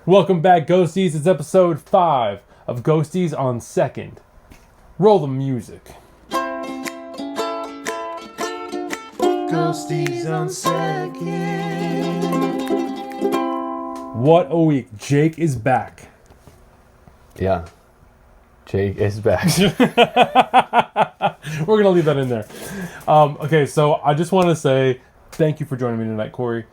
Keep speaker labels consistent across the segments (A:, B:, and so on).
A: Welcome back, Ghosties. It's episode 5 of Ghosties on Second. Roll the music.
B: Ghosties on Second.
A: What a week. Jake is back.
B: Yeah. Jake is back.
A: We're going to leave that in there. Okay, so I just want to say thank you for joining me tonight, Cory.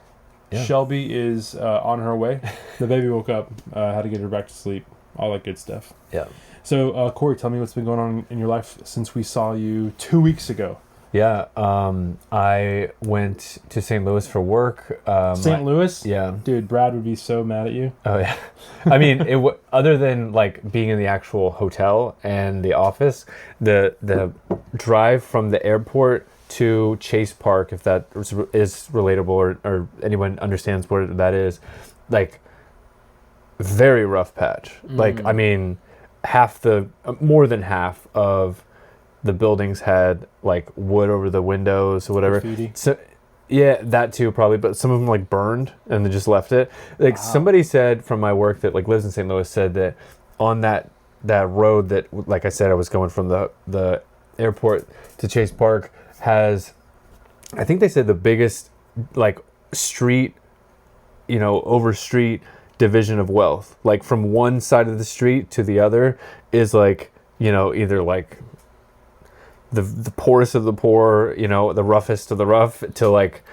A: Yeah. Shelby is on her way. The baby woke up. Had to get her back to sleep. All that good stuff.
B: Yeah.
A: So, Cory, tell me what's been going on in your life since we saw you 2 weeks ago.
B: Yeah. I went to St. Louis for work.
A: St. Louis?
B: Yeah.
A: Dude, Brad would be so mad at you.
B: Oh, yeah. I mean, other than like being in the actual hotel and the office, the drive from the airport to Chase Park, if that is relatable or anyone understands what that is, like, very rough patch. Like, I mean, more than half of the buildings had like wood over the windows or whatever.
A: Graffiti.
B: So, yeah, that too probably, but some of them like burned and they just left it. Like, wow. Somebody said from my work that like lives in St. Louis said that on that road that, like I said, I was going from the airport to Chase Park has, I think they said the biggest like street, over street division of wealth. Like from one side of the street to the other is like, either like the poorest of the poor, the roughest of the rough, to like,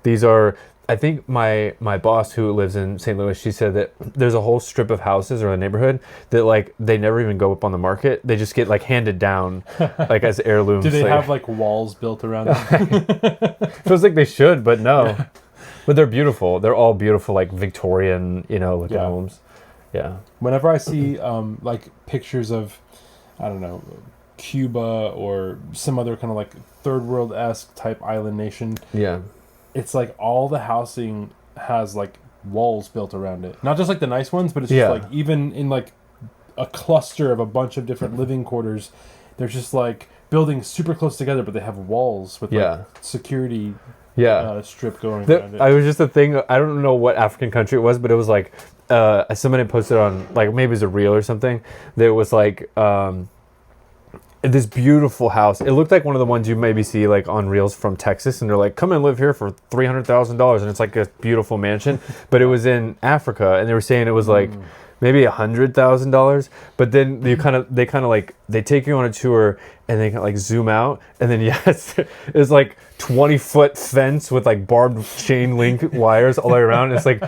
B: these are, I think my boss who lives in St. Louis, she said that there's a whole strip of houses or a neighborhood that like they never even go up on the market. They just get like handed down like as heirlooms.
A: Do they have like walls built around them?
B: Feels like they should, but no. Yeah. But they're beautiful. They're all beautiful, like Victorian, looking homes. Yeah.
A: Whenever I see like pictures of, I don't know, Cuba or some other kind of like third world-esque type island nation.
B: Yeah.
A: It's like all the housing has like walls built around it. Not just like the nice ones, but it's just like even in like a cluster of a bunch of different living quarters, they're just like buildings super close together, but they have walls with like security strip going around it.
B: I was just a thing, I don't know what African country it was, but it was like somebody posted on like maybe it was a reel or something. There was like this beautiful house. It looked like one of the ones you maybe see like on reels from Texas, and they're like, come and live here for $300,000, and it's like a beautiful mansion. But it was in Africa, and they were saying it was like maybe $100,000. But then they kind of like they take you on a tour, and they like zoom out, and then it's like 20-foot fence with like barbed chain link wires all the way around. It's like,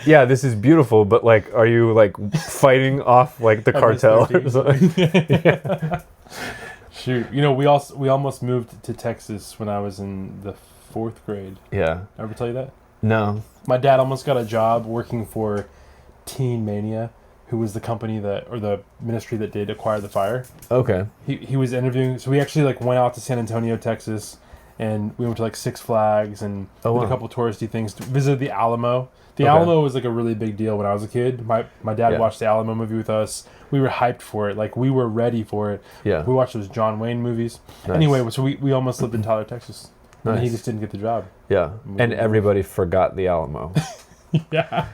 B: yeah, this is beautiful, but like, are you like fighting off like the cartel or something? Yeah.
A: Shoot, we almost moved to Texas when I was in the 4th grade.
B: Yeah.
A: Ever tell you that?
B: No.
A: My dad almost got a job working for Teen Mania, who was the company or the ministry that did acquire the fire. Okay. He was interviewing, so we actually like went out to San Antonio, Texas, and we went to like Six Flags and did a couple touristy things. Visited the Alamo. The Alamo was like a really big deal when I was a kid. My dad watched the Alamo movie with us. We were hyped for it. Like, we were ready for it. Yeah. We watched those John Wayne movies. Nice. Anyway, so we almost lived in Tyler, Texas. Nice. And he just didn't get the job.
B: Yeah. And everybody forgot the Alamo.
A: Yeah.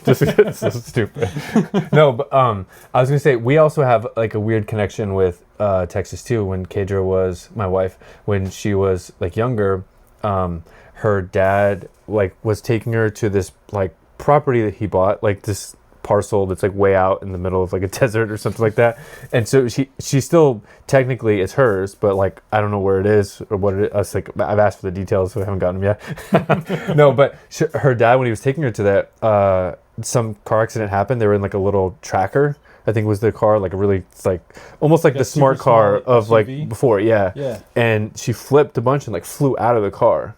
B: Just so stupid. No, but I was going to say, we also have like a weird connection with Texas too. When Kedra was my wife, when she was like younger, her dad like was taking her to this like property that he bought, like this parcel that's like way out in the middle of like a desert or something like that. And so she still technically is hers, but like I don't know where it is or what it is. Like, I've asked for the details, so I haven't gotten them yet. No, but her dad, when he was taking her to that, some car accident happened. They were in like a little tracker, I think was the car, like a really, it's like almost like the smart car of SUV? Like before. Yeah. And she flipped a bunch and like flew out of the car.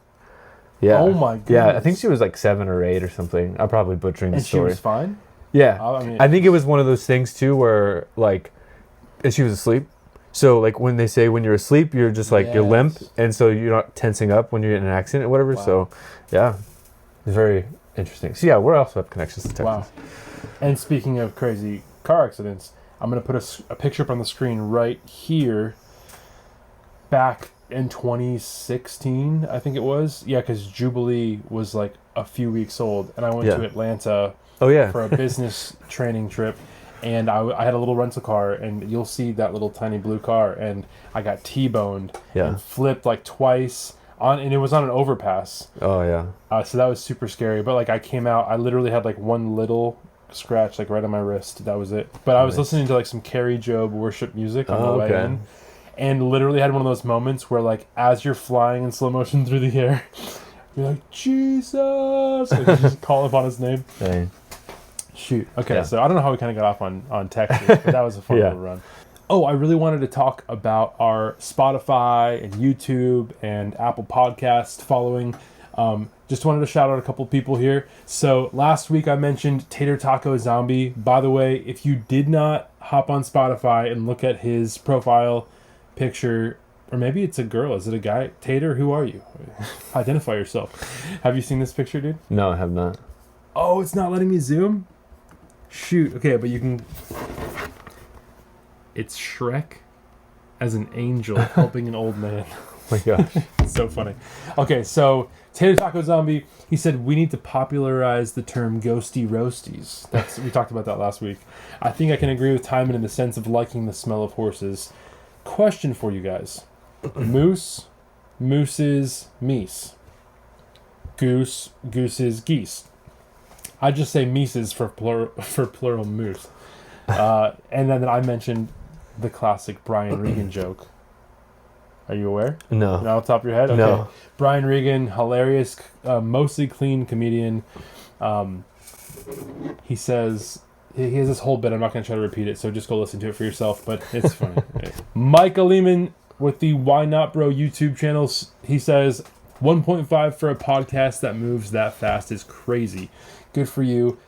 B: Yeah.
A: Oh my goodness.
B: Yeah, I think she was like 7 or 8 or something. I'm probably butchering the story.
A: And she was fine?
B: Yeah. I think it was one of those things too where like she was asleep. So like when they say when you're asleep, you're just like you're limp, and so you're not tensing up when you're in an accident or whatever. Wow. So yeah, it's very interesting. So yeah, we also have connections to Texas. Wow.
A: And speaking of crazy car accidents, I'm going to put a picture up on the screen right here. Back in 2016, I think it was. Yeah, because Jubilee was like a few weeks old, and I went to Atlanta for a business training trip, and I had a little rental car, and you'll see that little tiny blue car, and I got T-boned and flipped like twice, and it was on an overpass.
B: Oh, yeah.
A: So that was super scary, but like I came out, I literally had like one little scratch like right on my wrist. That was it. But I was listening to like some Carrie Job worship music on the way in. And literally had one of those moments where, like, as you're flying in slow motion through the air, you're like, Jesus! Like, you just call upon his name.
B: Dang.
A: Shoot. Okay, so I don't know how we kind of got off on Texas, but that was a fun little run. Oh, I really wanted to talk about our Spotify and YouTube and Apple Podcast following. Just wanted to shout out a couple people here. So last week I mentioned Tater Taco Zombie. By the way, if you did not hop on Spotify and look at his profile picture, or maybe it's a girl, is it a guy? Tater, who are you? Identify yourself. Have you seen this picture, dude?
B: No, I have not.
A: Oh, it's not letting me zoom? Shoot. Okay, but you can... It's Shrek as an angel helping an old man.
B: Oh my gosh.
A: It's so funny. Okay, so Tater Taco Zombie, he said we need to popularize the term ghosty roasties. We talked about that last week. I think I can agree with Timon in the sense of liking the smell of horses. Question for you guys. Moose, mooses, meese. Goose, gooses, geese. I just say meeses for plural moose. And then I mentioned the classic Brian Regan joke. Are you aware?
B: No.
A: Not off the top of your head? Okay.
B: No.
A: Brian Regan, hilarious, mostly clean comedian. He says... He has this whole bit. I'm not going to try to repeat it, so just go listen to it for yourself, but it's funny. Micah Lehman with the Why Not Bro YouTube channels, he says, 1.5 for a podcast that moves that fast is crazy. Good for you.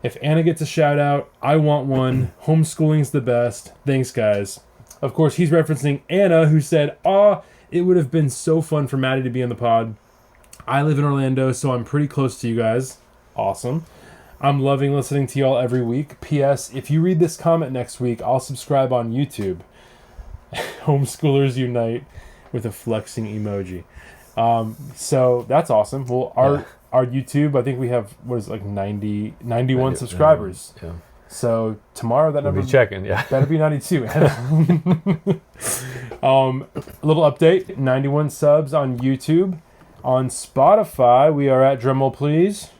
A: If Anna gets a shout out, I want one. Homeschooling's the best. Thanks, guys. Of course, he's referencing Anna, who said, it would have been so fun for Maddie to be on the pod. I live in Orlando, so I'm pretty close to you guys. Awesome. I'm loving listening to y'all every week. P.S. If you read this comment next week, I'll subscribe on YouTube. Homeschoolers unite with a flexing emoji. So that's awesome. Well, our YouTube, I think we have, 91 subscribers.
B: Yeah.
A: So tomorrow that number...
B: We'll be checking,
A: Better be 92. Little update. 91 subs on YouTube. On Spotify, we are at, drumroll please...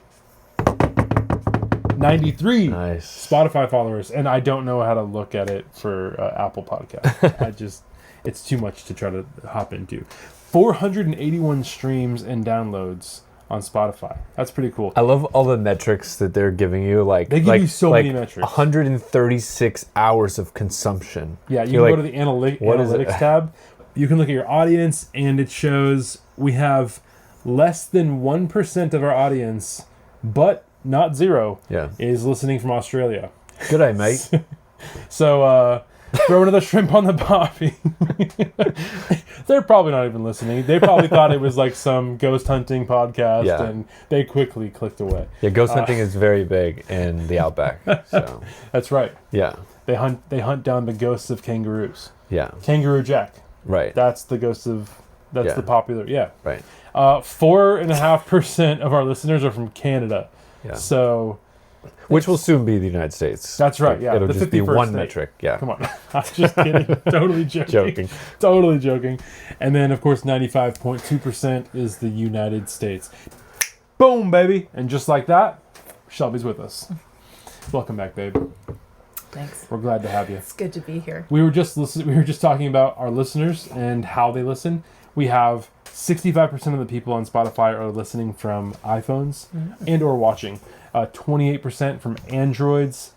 A: 93 Spotify followers, and I don't know how to look at it for Apple Podcast. It's too much to try to hop into. 481 streams and downloads on Spotify. That's pretty cool.
B: I love all the metrics that they're giving you.
A: They give you so many metrics.
B: 136 hours of consumption.
A: Yeah, you can go to the analytics tab. You can look at your audience, and it shows we have less than 1% of our audience, but not zero, is listening from Australia.
B: Good eye, mate.
A: So, throw another shrimp on the barbie. They're probably not even listening. They probably thought it was like some ghost hunting podcast, and they quickly clicked away.
B: Yeah, ghost hunting is very big in the outback. So.
A: That's right.
B: Yeah.
A: They hunt down the ghosts of kangaroos.
B: Yeah.
A: Kangaroo Jack.
B: Right.
A: That's the ghost of... That's the popular... Yeah.
B: Right.
A: 4.5% of our listeners are from Canada.
B: Yeah.
A: So...
B: Which will soon be the United States.
A: That's right, yeah.
B: It'll
A: the
B: just be one
A: state.
B: metric, yeah.
A: Come on. I'm just kidding. Totally joking. Totally joking. And then, of course, 95.2% is the United States. Boom, baby. And just like that, Shelby's with us. Welcome back, babe.
C: Thanks.
A: We're glad to have you.
C: It's good to be here.
A: We were just talking about our listeners and how they listen. We have 65% of the people on Spotify are listening from iPhones and or watching. 28% from Androids,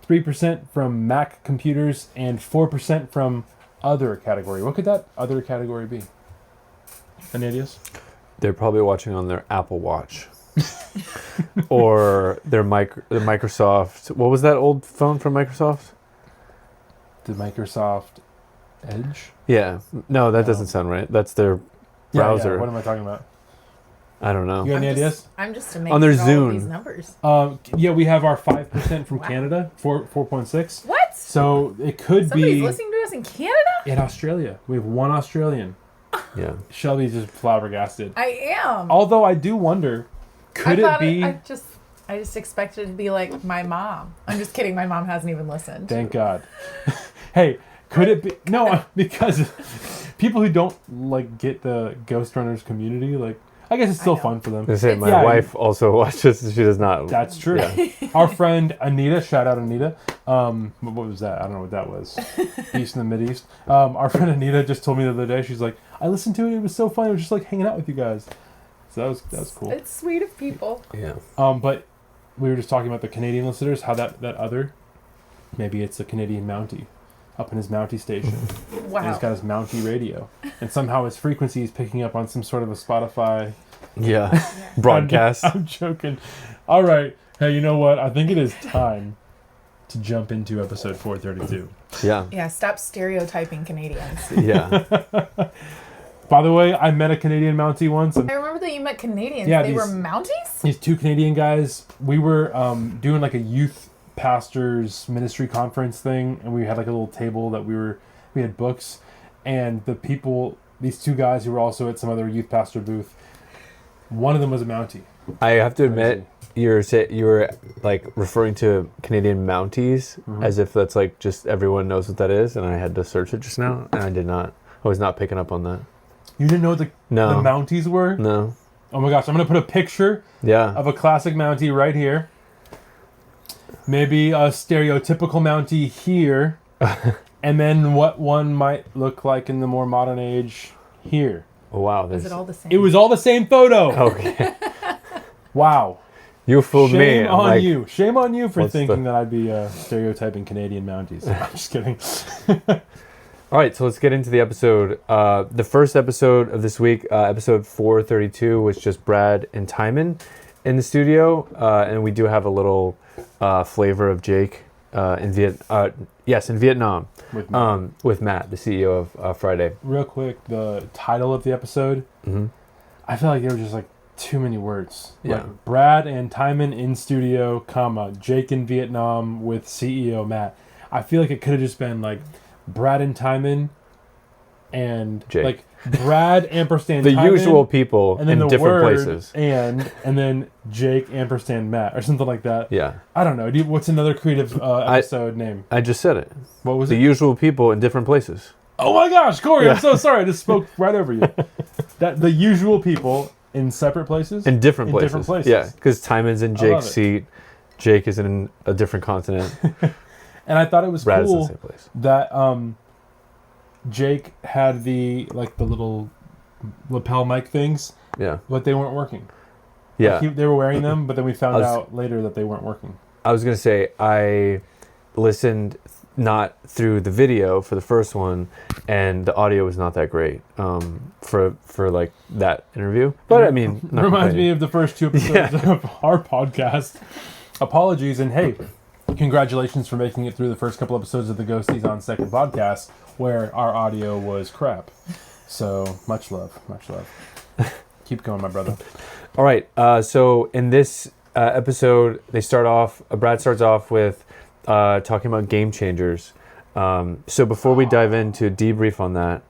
A: 3% from Mac computers, and 4% from other category. What could that other category be? Any ideas?
B: They're probably watching on their Apple Watch. Or their Microsoft. What was that old phone from Microsoft?
A: The Microsoft Edge?
B: Yeah. No, that doesn't sound right. That's their browser.
A: Yeah. What am I talking about?
B: I don't know.
A: You got any ideas?
C: I'm just amazed
B: on their
C: at all
B: Zune.
C: Of these numbers.
A: We have our 5% from Canada, 4.6.
C: What?
A: So it could
C: Somebody's
A: be...
C: listening to us in Canada?
A: In Australia. We have one Australian.
B: Yeah.
A: Shelby's just flabbergasted.
C: I am.
A: Although I do wonder, could it be?
C: I just expected it to be like my mom. I'm just kidding. My mom hasn't even listened.
A: Thank God. Hey, could it be? No, because people who don't like get the Ghost Runners community, like, I guess it's still fun for them.
B: I say my wife also watches. She does not.
A: That's true. Yeah. Our friend Anita, shout out Anita. What was that? I don't know what that was. East in the Mideast. Our friend Anita just told me the other day. She's like, I listened to it. It was so fun. It was just like hanging out with you guys. So that was cool.
C: It's sweet of people.
B: Yeah.
A: But we were just talking about the Canadian listeners. How that other, maybe it's a Canadian Mountie, up in his Mountie station.
C: Wow.
A: And he's got his Mountie radio, and somehow his frequency is picking up on some sort of a Spotify.
B: Yeah. Broadcast.
A: I'm joking. All right. Hey, you know what? I think it is time to jump into episode 432.
B: Yeah.
C: Yeah, stop stereotyping Canadians.
B: Yeah.
A: By the way, I met a Canadian Mountie once. And
C: I remember that you met Canadians.
A: Yeah,
C: they were Mounties?
A: these two Canadian guys, we were doing like a youth pastors ministry conference thing, and we had like a little table that we had books, and the people, these two guys who were also at some other youth pastor booth, one of them was a Mountie.
B: I have to admit, you were like referring to Canadian Mounties as if that's like just everyone knows what that is, and I had to search it just now, and I did not. I was not picking up on that.
A: You didn't know what the Mounties were?
B: No.
A: Oh my gosh, I'm going to put a picture of a classic Mountie right here. Maybe a stereotypical Mountie here. And then what one might look like in the more modern age here.
B: Oh, wow.
C: Was it all the same?
A: It was all the same photo.
B: Okay.
A: Wow.
B: You fooled me.
A: Shame on you. Shame on you for
B: What's
A: thinking that I'd be stereotyping Canadian Mounties. I'm just kidding.
B: All right, so let's get into the episode. The first episode of this week, episode 432, was just Brad and Timon in the studio, and we do have a little flavor of Jake in Vietnam with Matt, the CEO of Friday.
A: Real quick, the title of the episode, I feel like there were just like too many words.
B: Yeah.
A: Like Brad and Timon in studio, comma, Jake in Vietnam with CEO Matt. I feel like it could have just been like Brad and Timon and
B: Jake.
A: Like Brad ampersand
B: the
A: Timon,
B: usual people
A: and then
B: in
A: the
B: different
A: word,
B: places.
A: and then Jake ampersand Matt or something like that.
B: Yeah.
A: I don't know. What's another creative episode name?
B: I just said it.
A: What was
B: The
A: it?
B: usual people in different places.
A: Oh my gosh, Cory, I'm so sorry. I just spoke right over you. That the usual people in separate places?
B: In different places.
A: Different places.
B: Yeah, because Timon's in Jake's seat. Jake is in a different continent.
A: And I thought it was
B: Brad is in
A: cool
B: the same place.
A: that Jake had the little lapel mic things, but they weren't working.
B: Yeah.
A: Like they were wearing them, but then we found out later that they weren't working.
B: I was going to say, I listened not through the video for the first one, and the audio was not that great for like that interview. But I mean, not
A: reminds me of the first two episodes of our podcast. Apologies, and hey, congratulations for making it through the first couple episodes of the Ghosties on Second podcast, where our audio was crap. So much love, much love. Keep going, my brother.
B: All right. So in this episode, Brad starts off with talking about game changers. So before we dive into debrief on that,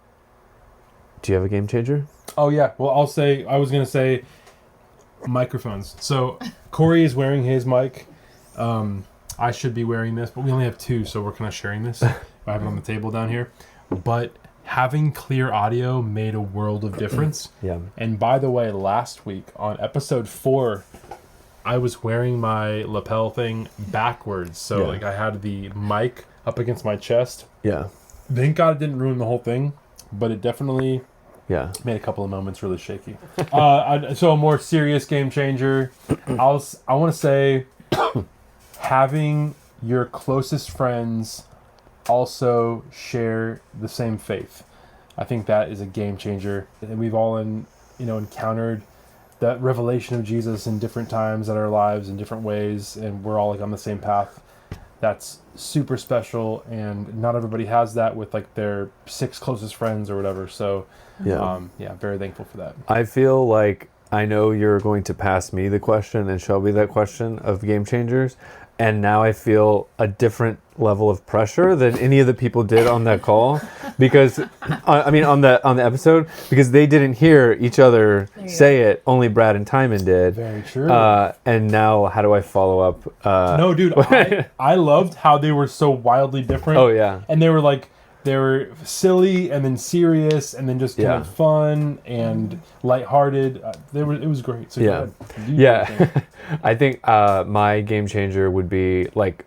B: do you have a game changer?
A: Oh yeah. Well, I was gonna say microphones. So Cory is wearing his mic. I should be wearing this, but we only have two, so we're kind of sharing this. I have it on the table down here. But having clear audio made a world of difference.
B: Yeah.
A: And by the way, last week on episode 4, I was wearing my lapel thing backwards. So like I had the mic up against my chest.
B: Yeah.
A: Thank God it didn't ruin the whole thing, but it definitely made a couple of moments really shaky. So a more serious game changer. I want to say having your closest friends also share the same faith. I think that is a game changer. And we've all encountered that revelation of Jesus in different times in our lives in different ways, and we're all like on the same path. That's super special, and not everybody has that with like their 6 closest friends or whatever. So very thankful for that.
B: I feel like I know you're going to pass me the question and Shelby that question of game changers, and now I feel a different level of pressure than any of the people did on that call, because on the episode, because they didn't hear each other say it. Only Brad and Timon did.
A: Very true.
B: And now, how do I follow up?
A: No, dude, I loved how they were so wildly different.
B: Oh yeah,
A: and they were silly and then serious and then just kind of fun and lighthearted. It was great. So
B: I think my game changer would be like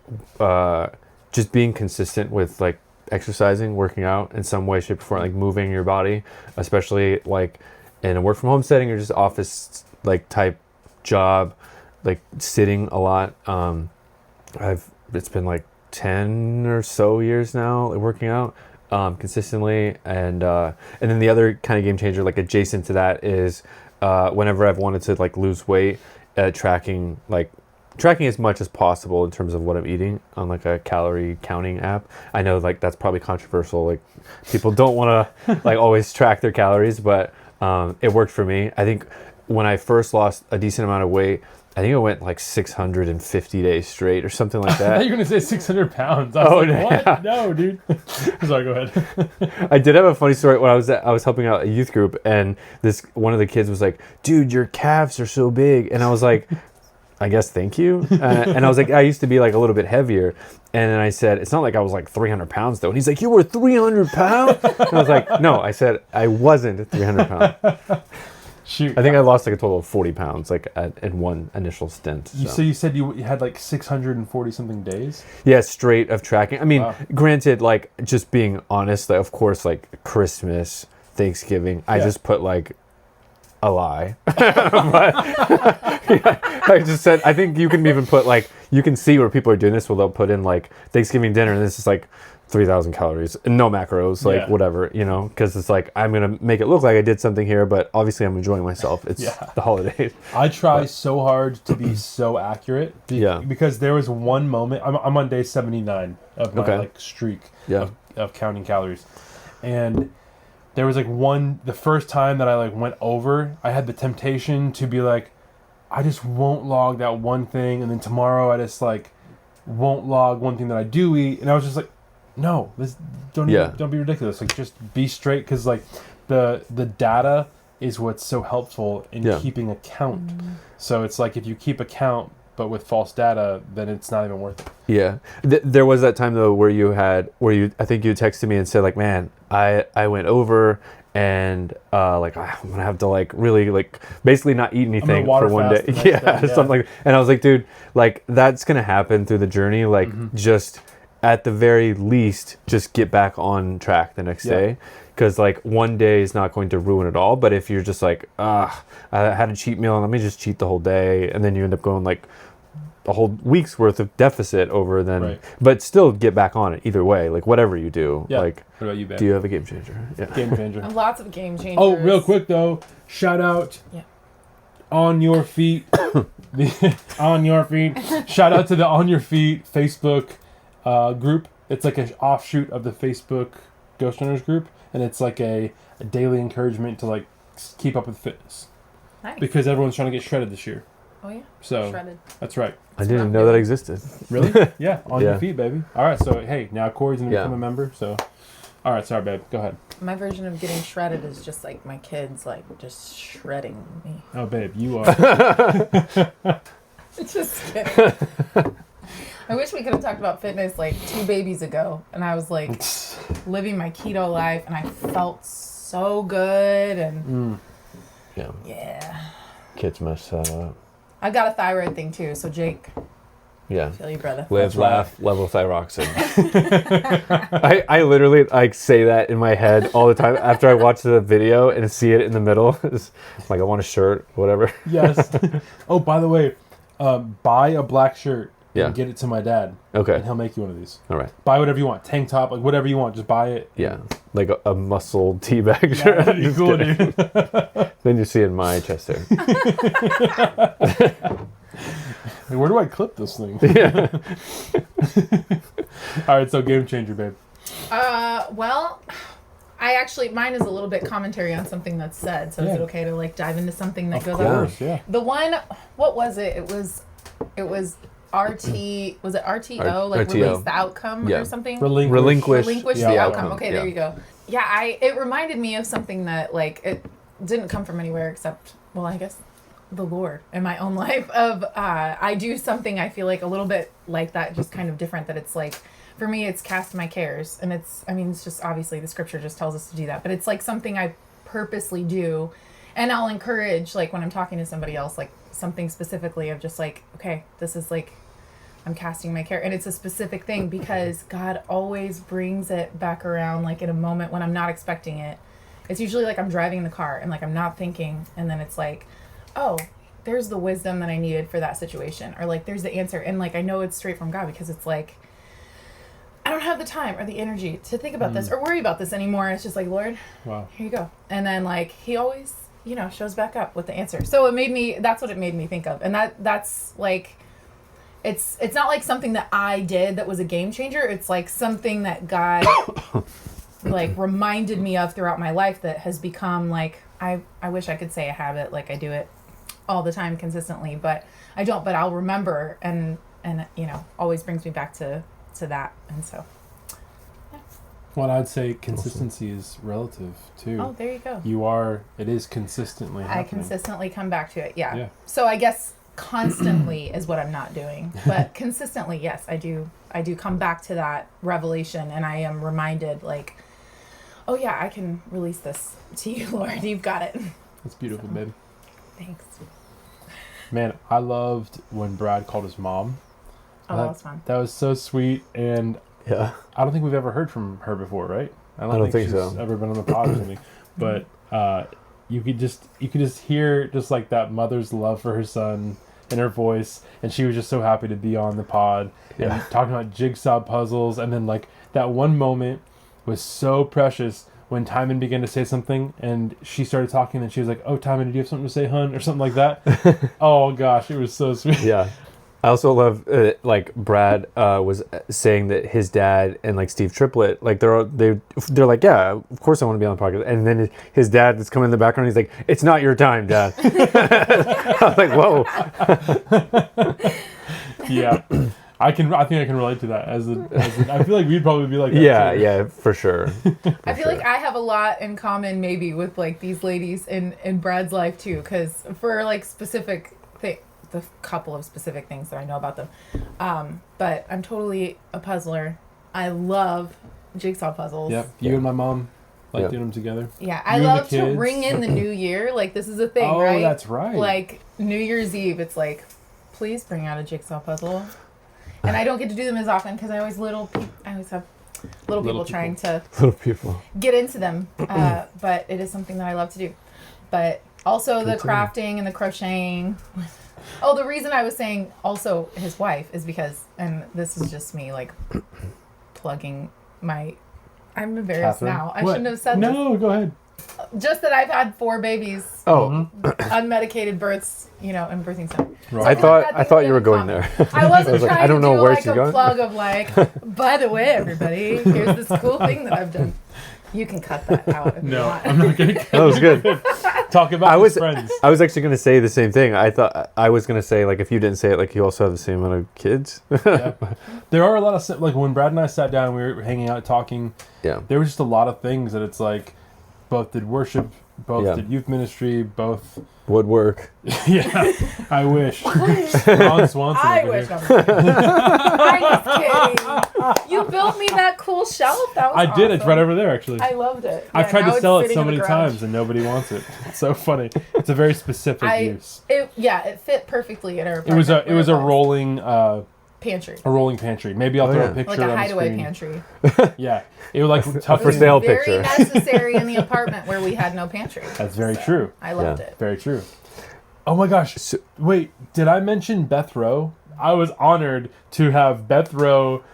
B: just being consistent with like exercising, working out in some way, shape, or form, like moving your body, especially like in a work from home setting or just office like type job, like sitting a lot. It's been like 10 or so years now working out consistently, and then the other kind of game changer, like adjacent to that, is whenever I've wanted to like lose weight, tracking as much as possible in terms of what I'm eating on like a calorie counting app. I know like that's probably controversial, like people don't want to like always track their calories, but it worked for me. I think when I first lost a decent amount of weight, I think I went like 650 days straight or something like that.
A: I thought you were going to say 600 pounds. I was like, what? Yeah. No, dude. Sorry, go ahead.
B: I did have a funny story when I was helping out a youth group, and one of the kids was like, dude, your calves are so big. And I was like, I guess thank you. And I was like, I used to be like a little bit heavier. And then I said, it's not like I was like 300 pounds though. And he's like, you were 300 pounds? And I was like, no, I said I wasn't 300 pounds.
A: Shoot.
B: I think I lost like a total of 40 pounds like in one initial stint.
A: So you said you had like 640 something days?
B: Yeah, straight of tracking. I mean, Granted, like just being honest, like, of course, like Christmas, Thanksgiving, I just put like a lie. But I just said, I think you can even put like, you can see where people are doing this where they'll put in like Thanksgiving dinner and this is like 3,000 calories and no macros, like whatever, because it's like I'm gonna make it look like I did something here, but obviously I'm enjoying myself. It's the holidays.
A: I try so hard to be so accurate because there was one moment, I'm on day 79 of my like streak of counting calories, and there was like the first time that I like went over, I had the temptation to be like, I just won't log that one thing, and then tomorrow I just like won't log one thing that I do eat, and I was just like, no, don't be ridiculous. Like, just be straight, because like the data is what's so helpful in keeping a count. So it's like if you keep a count but with false data, then it's not even worth it. Yeah,
B: there was that time though where I think you texted me and said like, man, I went over and like I'm gonna have to like really like basically not eat anything for one day. Something like that. And I was like, dude, like that's gonna happen through the journey. Like just at the very least, just get back on track the next day. Because like one day is not going to ruin it all. But if you're just like, I had a cheat meal and let me just cheat the whole day, and then you end up going like a whole week's worth of deficit over then. But still get back on it either way. Like whatever you do. Like,
A: what about you, babe?
B: Do you have a game changer?
A: Game changer.
C: Lots of game changers.
A: Oh, real quick though, shout out. On Your Feet. On Your Feet. Shout out to the On Your Feet Facebook group. It's like an offshoot of the Facebook Ghost Runners group, and it's like a daily encouragement to like keep up with fitness.
C: Nice.
A: Because everyone's trying to get shredded this year.
C: Oh yeah.
A: So
C: shredded.
A: That's right.
B: I didn't know that existed.
A: Really? Yeah. On Your Feet, baby. All right. So hey, now Cory's gonna become a member. So, all right. Sorry, babe. Go ahead.
C: My version of getting shredded is just like my kids like just shredding me.
A: Oh, babe, you are.
C: Just kidding. I wish we could have talked about fitness like 2 babies ago, and I was like living my keto life, and I felt so good, and
B: kids mess that up.
C: I got a thyroid thing too, so Jake.
B: Yeah.
C: Feel you, brother.
B: Live, laugh, level thyroxine. I literally like say that in my head all the time after I watch the video and see it in the middle. It's like, I want a shirt, whatever.
A: Yes. Oh, by the way, buy a black shirt and get it to my dad. Okay. And he'll make you one of these.
B: All right.
A: Buy whatever you want. Tank top, like whatever you want. Just buy it.
B: Yeah. Like a muscle teabag shirt.
A: That'd be cool, dude.
B: Then you see in my chest hair.
A: Like, where do I clip this thing? Yeah. All right, so game changer, babe.
C: Well, mine is a little bit commentary on something that's said. So is it okay to like dive into something that goes on?
A: Of course, yeah.
C: The one, what was it? It was RT, was it RTO? Like
B: RTO.
C: release the outcome or something?
B: Relinquish
C: the outcome. Okay,
B: yeah.
C: there you go. Yeah, it reminded me of something that, like, it didn't come from anywhere except, well, I guess the Lord in my own life of, I do something I feel like a little bit like that, just kind of different, that it's like, for me, it's cast my cares. And it's just obviously the scripture just tells us to do that, but it's like something I purposely do. And I'll encourage, like, when I'm talking to somebody else, like, something specifically of just like, okay, this is like, I'm casting my care. And it's a specific thing because God always brings it back around, like, in a moment when I'm not expecting it. It's usually like I'm driving in the car and, like, I'm not thinking. And then it's like, oh, there's the wisdom that I needed for that situation. Or, like, there's the answer. And, like, I know it's straight from God because it's like, I don't have the time or the energy to think about this or worry about this anymore. It's just like, Lord,
A: wow,
C: here you go. And then, like, he always, shows back up with the answer. So that's what it made me think of. And that's like, it's not like something that I did that was a game changer. It's like something that God like reminded me of throughout my life that has become like, I wish I could say a habit, like I do it all the time consistently, but I don't, but I'll remember and always brings me back to that. And so, yeah.
A: Well, I'd say consistency is relative too.
C: Oh, there you go.
A: It is consistently happening.
C: I consistently come back to it. Yeah. So I guess constantly is what I'm not doing, but consistently, yes, I do come back to that revelation, and I am reminded, like, oh yeah, I can release this to you, Lord. You've got it.
A: That's beautiful, babe.
C: Thanks.
A: Man, I loved when Brad called his mom.
C: Oh, that was fun.
A: That was so sweet, and
B: yeah,
A: I don't think we've ever heard from her before, right?
B: I don't think
A: she's
B: so.
A: Ever been on the pod or something, but you could just hear just like that mother's love for her son in her voice, and she was just so happy to be on the pod and talking about jigsaw puzzles, and then like that one moment was so precious when Timon began to say something and she started talking and she was like, oh, Timon, did you have something to say, hun? Or something like that. Oh gosh, it was so sweet.
B: Yeah. I also love like Brad was saying that his dad and like Steve Triplett, like they're like, yeah, of course I want to be on the podcast. And then his dad is coming in the background. He's like, it's not your time, Dad. I was like, whoa.
A: Yeah, I think I can relate to that. I feel like we'd probably be like that.
B: Yeah, for sure.
C: I feel like I have a lot in common maybe with like these ladies in Brad's life too, because for like specific things. The couple of specific things that I know about them. But I'm totally a puzzler. I love jigsaw puzzles.
A: Yep. You and my mom like doing them together.
C: Yeah. I love to ring in the new year. Like, this is a thing, right?
A: Oh, that's right.
C: Like, New Year's Eve, it's like, please bring out a jigsaw puzzle. And I don't get to do them as often because I always have little people trying to get into them. But it is something that I love to do. But also the crafting and the crocheting. Oh, the reason I was saying also his wife is because, and this is just me like plugging I'm embarrassed
A: Catherine?
C: now. I
A: What?
C: shouldn't have said
A: No, go ahead.
C: this. Just that I've had 4 babies.
B: Oh,
C: unmedicated births, in birthing center.
A: Right.
C: So
B: I thought you were going there.
C: I wasn't
B: like,
C: trying
B: I don't
C: to
B: know
C: do
B: where
C: like
B: she's
C: a
B: going.
C: plug of like, by the way, everybody, here's this cool thing that I've done. You can cut that out if you
A: No,
C: want.
A: I'm not gonna.
B: That was good.
A: Talk about his friends.
B: I was actually going to say the same thing. I thought I was going to say, like, if you didn't say it, like, you also have the same amount of kids.
A: Yeah. There are a lot of, like, when Brad and I sat down, we were hanging out talking.
B: Yeah.
A: There was just a lot of things that it's like, both did worship, both did youth ministry, both
B: woodwork.
A: Yeah, I wish. Ron Swanson.
C: I wish. I'm just kidding. You built me that cool shelf. That was
A: I did.
C: awesome.
A: It's right over there, actually.
C: I loved it.
A: I've tried to sell it so many
C: garage.
A: times and nobody wants it. It's so funny. It's a very specific use.
C: It fit perfectly in our
A: It was
C: apartment
A: a
C: where it was.
A: rolling
C: Pantry.
A: a rolling pantry. Maybe I'll throw a picture
C: Like a
A: on the
C: hideaway
A: screen.
C: pantry.
A: Yeah, it was like tough
B: for sale
C: Very
B: picture.
C: necessary in the apartment where we had no pantry.
A: That's very true.
C: I loved it.
A: Very true. Oh my gosh. Wait, did I mention Beth Rowe? I was honored to have Beth Rowe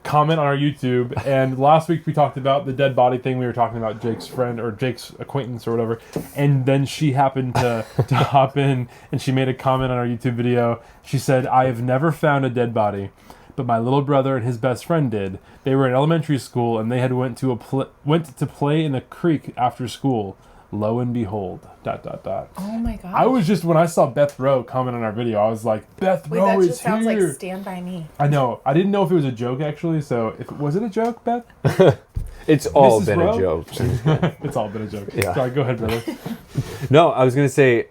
A: comment on our YouTube. And last week we talked about the dead body thing. We were talking about Jake's friend or Jake's acquaintance or whatever. And then she happened to hop in and she made a comment on our YouTube video. She said, I have never found a dead body, but my little brother and his best friend did. They were in elementary school and they had went to play in the creek after school. lo and behold, ...
C: Oh my god.
A: I was just, when I saw Beth Rowe comment on our video, I was like, Beth
C: Wait,
A: Rowe
C: that
A: is
C: just sounds
A: here.
C: like Stand By Me.
A: I know. I didn't know if it was a joke, actually. So, was it a joke, Beth?
B: It's all
A: Mrs.
B: been
A: Rowe?
B: a joke.
A: It's all been a joke.
B: Yeah.
A: Sorry, go ahead, brother.
B: No, I was gonna say,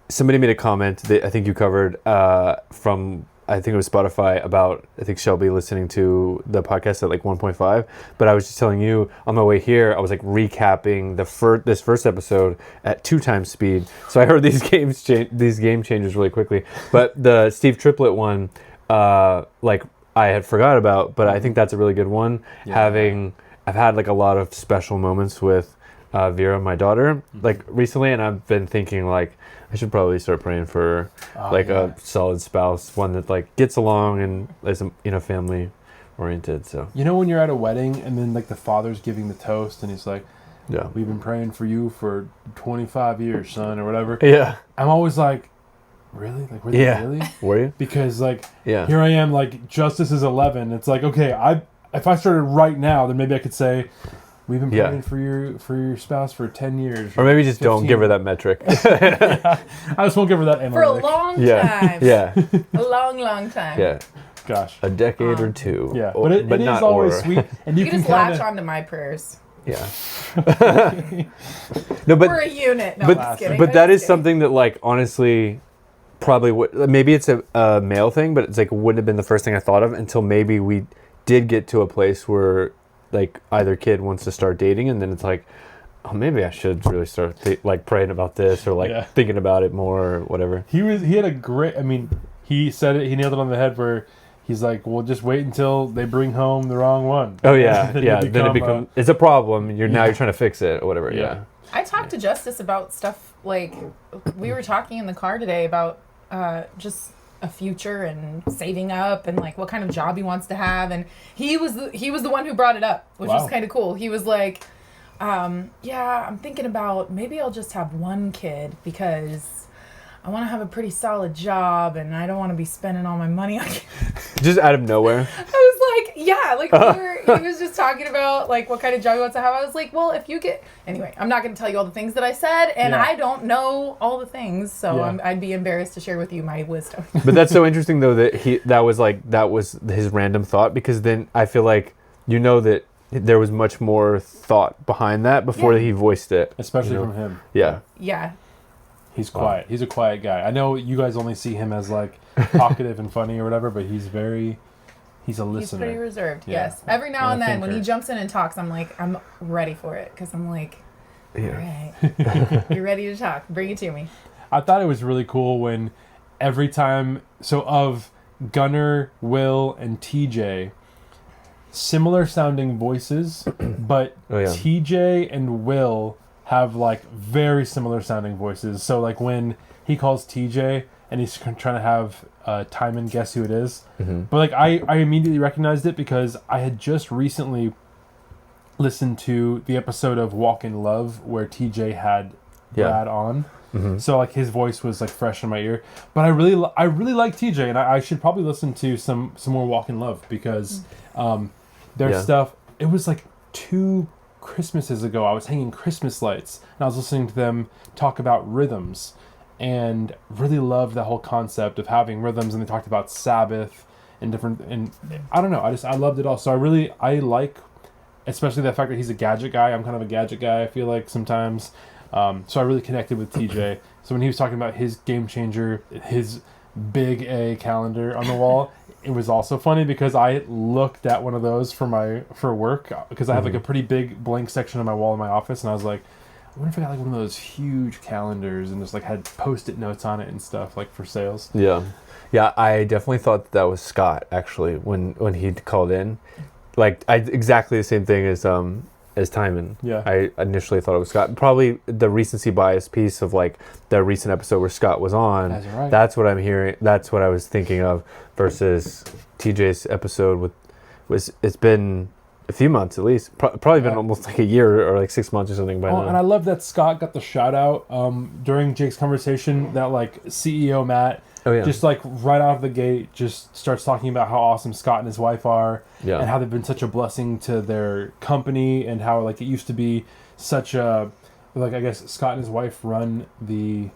B: somebody made a comment that I think you covered from, I think it was Spotify, about, I think, Shelby listening to the podcast at like 1.5. But I was just telling you on my way here, I was like recapping this first episode at 2 times speed. So I heard these game changers really quickly. But the Steve Triplett one, I had forgot about, but I think that's a really good one. Yeah. I've had like a lot of special moments with Vera, my daughter, like recently, and I've been thinking like I should probably start praying for a solid spouse, one that like gets along and is family oriented. So
A: when you're at a wedding and then like the father's giving the toast and he's like, "Yeah, we've been praying for you for 25 years, son," or whatever.
B: Yeah,
A: I'm always like, really? Like, were they really?
B: Were you?
A: Because like, here I am, like Justice is 11. It's like, okay, if I started right now, then maybe I could say, we've been praying for your spouse for 10 years.
B: Or maybe just 15. Don't give her that metric.
A: I just won't give her that analytic.
C: For a long time.
B: Yeah.
C: A long time.
B: Yeah.
A: Gosh.
B: A decade or two.
A: Yeah. But it is always sweet. And you can
C: just latch onto my prayers.
B: Yeah. No, but
C: we're a unit. No, I'm just kidding.
B: But that is something that, like, honestly, probably maybe it's a male thing, but it's like wouldn't have been the first thing I thought of until maybe we did get to a place where like either kid wants to start dating, and then it's like, oh, maybe I should really start like praying about this or like thinking about it more or whatever.
A: He had a great. I mean, he said it. He nailed it on the head. Where he's like, well, just wait until they bring home the wrong one.
B: Oh yeah, then it becomes it's a problem. Now you're trying to fix it or whatever. Yeah.
C: I talked to Justice about stuff like we were talking in the car today about just a future and saving up and like what kind of job he wants to have, and he was the one who brought it up, which was kind of cool. He was like, I'm thinking about maybe I'll just have one kid because I want to have a pretty solid job and I don't want to be spending all my money on
B: just out of nowhere.
C: I was like, he was just talking about like what kind of job he wants to have. I was like, well, if you get anyway, I'm not going to tell you all the things that I said, and I don't know all the things, so I'd be embarrassed to share with you my wisdom. But
B: that's so interesting though that that was his random thought, because then I feel like that there was much more thought behind that before he voiced it,
A: especially from him.
B: Yeah.
C: Yeah.
A: He's quiet. He's a quiet guy. I know you guys only see him as like talkative and funny or whatever, but he's a listener.
C: He's pretty reserved, yes. Every now and then when he jumps in and talks, I'm like, I'm ready for it, because I'm like, all right, you're ready to talk. Bring it to me.
A: I thought it was really cool when every time, so of Gunnar, Will, and TJ, similar sounding voices, but TJ and Will have like very similar sounding voices. So like when he calls TJ and he's trying to have Timon guess who it is. Mm-hmm. But like I immediately recognized it because I had just recently listened to the episode of Walk in Love where TJ had Brad on. Mm-hmm. So like his voice was like fresh in my ear. But I really like TJ, and I should probably listen to some more Walk in Love because their stuff, it was like 2 Christmases ago, I was hanging Christmas lights and I was listening to them talk about rhythms, and really loved the whole concept of having rhythms, and they talked about Sabbath and different, and I don't know, I loved it all. So I like especially the fact that he's a gadget guy. I'm kind of a gadget guy, I feel like sometimes. So I really connected with TJ. So when he was talking about his game changer, his big A calendar on the wall, it was also funny because I looked at one of those for work, because I have like a pretty big blank section on my wall in my office, and I was like, I wonder if I got like one of those huge calendars and just like had Post-it notes on it and stuff like for sales.
B: Yeah, I definitely thought that was Scott actually when he called in, like exactly the same thing as Timon. Yeah, I initially thought it was Scott. Probably the recency bias piece of like the recent episode where Scott was on. That's right. That's what I'm hearing. That's what I was thinking of versus TJ's episode it's been a few months at least. Probably been almost like a year or like 6 months or something by now.
A: And I love that Scott got the shout out during Jake's conversation that like CEO Matt
B: Oh yeah.
A: Just like right out of the gate, just starts talking about how awesome Scott and his wife are,
B: Yeah.
A: and how they've been such a blessing to their company, and how like it used to be such a, like I guess Scott and his wife run the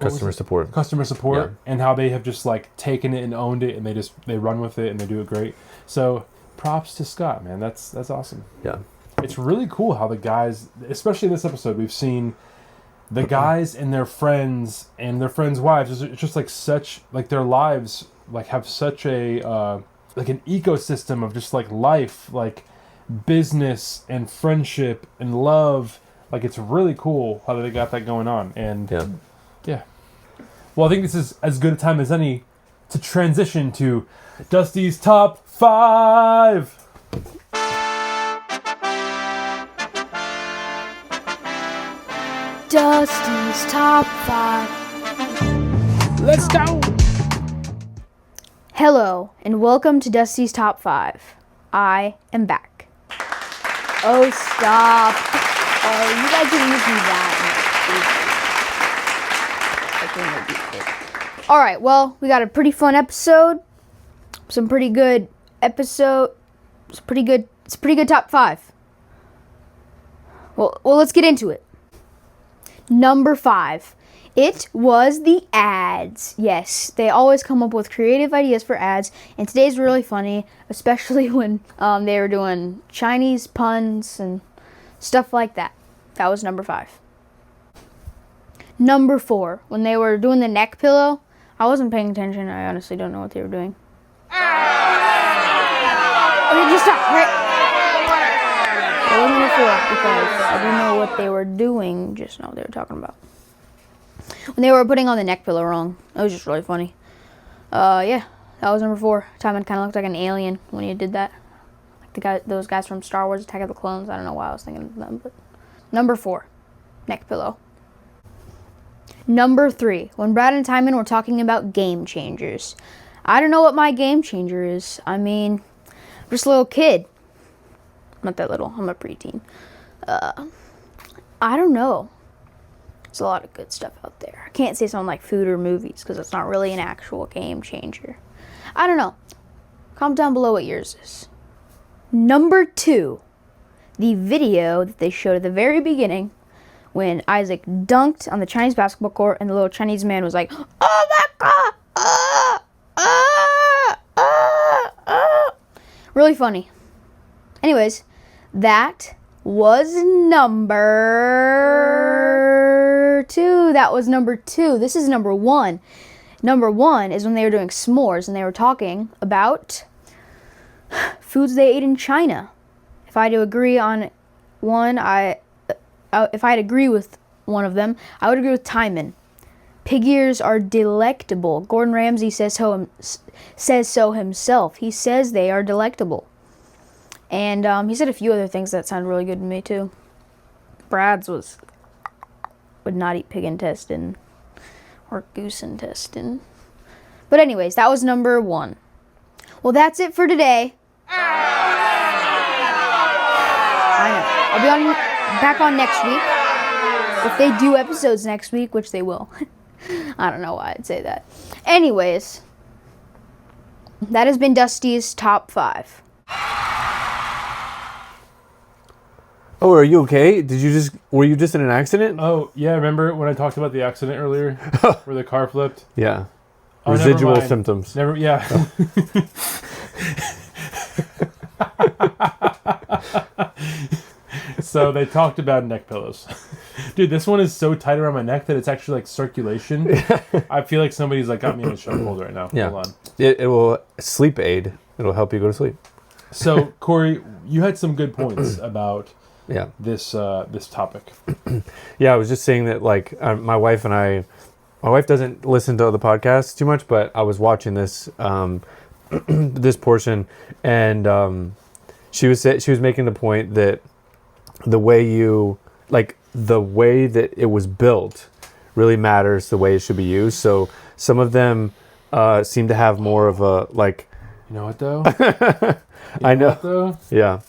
B: Customer support.
A: Yeah. And how they have just like taken it and owned it, and they run with it and they do it great. So props to Scott, man. That's awesome.
B: Yeah.
A: It's really cool how the guys, especially in this episode, we've seen the guys and their friends wives. It's just like such, like their lives like have such a like an ecosystem of just like life, like business and friendship and love. Like it's really cool how they got that going on. And yeah. Well, I think this is as good a time as any to transition to Dusty's Top 5.
D: Dusty's Top 5.
A: Let's go!
D: Hello, and welcome to Dusty's Top 5. I am back. Oh, stop. Oh, you guys didn't use me that. Alright, well, we got a pretty fun episode. It's a pretty good top 5. Well, let's get into it. Number 5. It was the ads. Yes, they always come up with creative ideas for ads, and today's really funny, especially when they were doing Chinese puns and stuff like that. That was number 5. Number 4, when they were doing the neck pillow, I wasn't paying attention. I honestly don't know what they were doing. Okay, just stop, right? That was number 4 because I didn't know what they were doing, just know what they were talking about. When they were putting on the neck pillow wrong. It was just really funny. Yeah, that was number 4. Timon kind of looked like an alien when he did that. Like those guys from Star Wars Attack of the Clones. I don't know why I was thinking of them, but number 4, neck pillow. Number 3, when Brad and Timon were talking about game changers. I don't know what my game changer is. I mean, I'm just a little kid. I'm not that little. I'm a preteen. I don't know. There's a lot of good stuff out there. I can't say something like food or movies because it's not really an actual game changer. I don't know. Comment down below what yours is. Number 2, the video that they showed at the very beginning when Isaac dunked on the Chinese basketball court and the little Chinese man was like, "Oh my God!" Really funny. Anyways, that was number 2. That was number 2. This is number 1. Number 1 is when they were doing s'mores and they were talking about foods they ate in China. If I had to agree on one, if I'd agree with one of them, I would agree with Timon. Pig ears are delectable. Gordon Ramsay says so himself. He says they are delectable. And he said a few other things that sounded really good to me too. Brad's would not eat pig intestine or goose intestine. But anyways, that was number 1. Well, that's it for today. I know. I'll be back on next week. If they do episodes next week, which they will. I don't know why I'd say that. Anyways, that has been Dusty's Top 5.
B: Oh, are you okay? Were you just in an accident?
A: Oh, yeah, remember when I talked about the accident earlier where the car flipped?
B: Yeah.
A: Oh,
B: Residual symptoms.
A: Yeah. So they talked about neck pillows. Dude, this one is so tight around my neck that it's actually like circulation. I feel like somebody's like got me in a chokehold right now.
B: Yeah.
A: Hold on.
B: It will sleep aid. It'll help you go to sleep.
A: So, Cory, you had some good points about this topic.
B: Yeah, I was just saying that like my wife doesn't listen to the podcast too much, but I was watching this this portion, and she was making the point that the way that it was built really matters the way it should be used. So some of them seem to have more of a like.
A: You know what though?
B: I know.
A: What, though?
B: Yeah.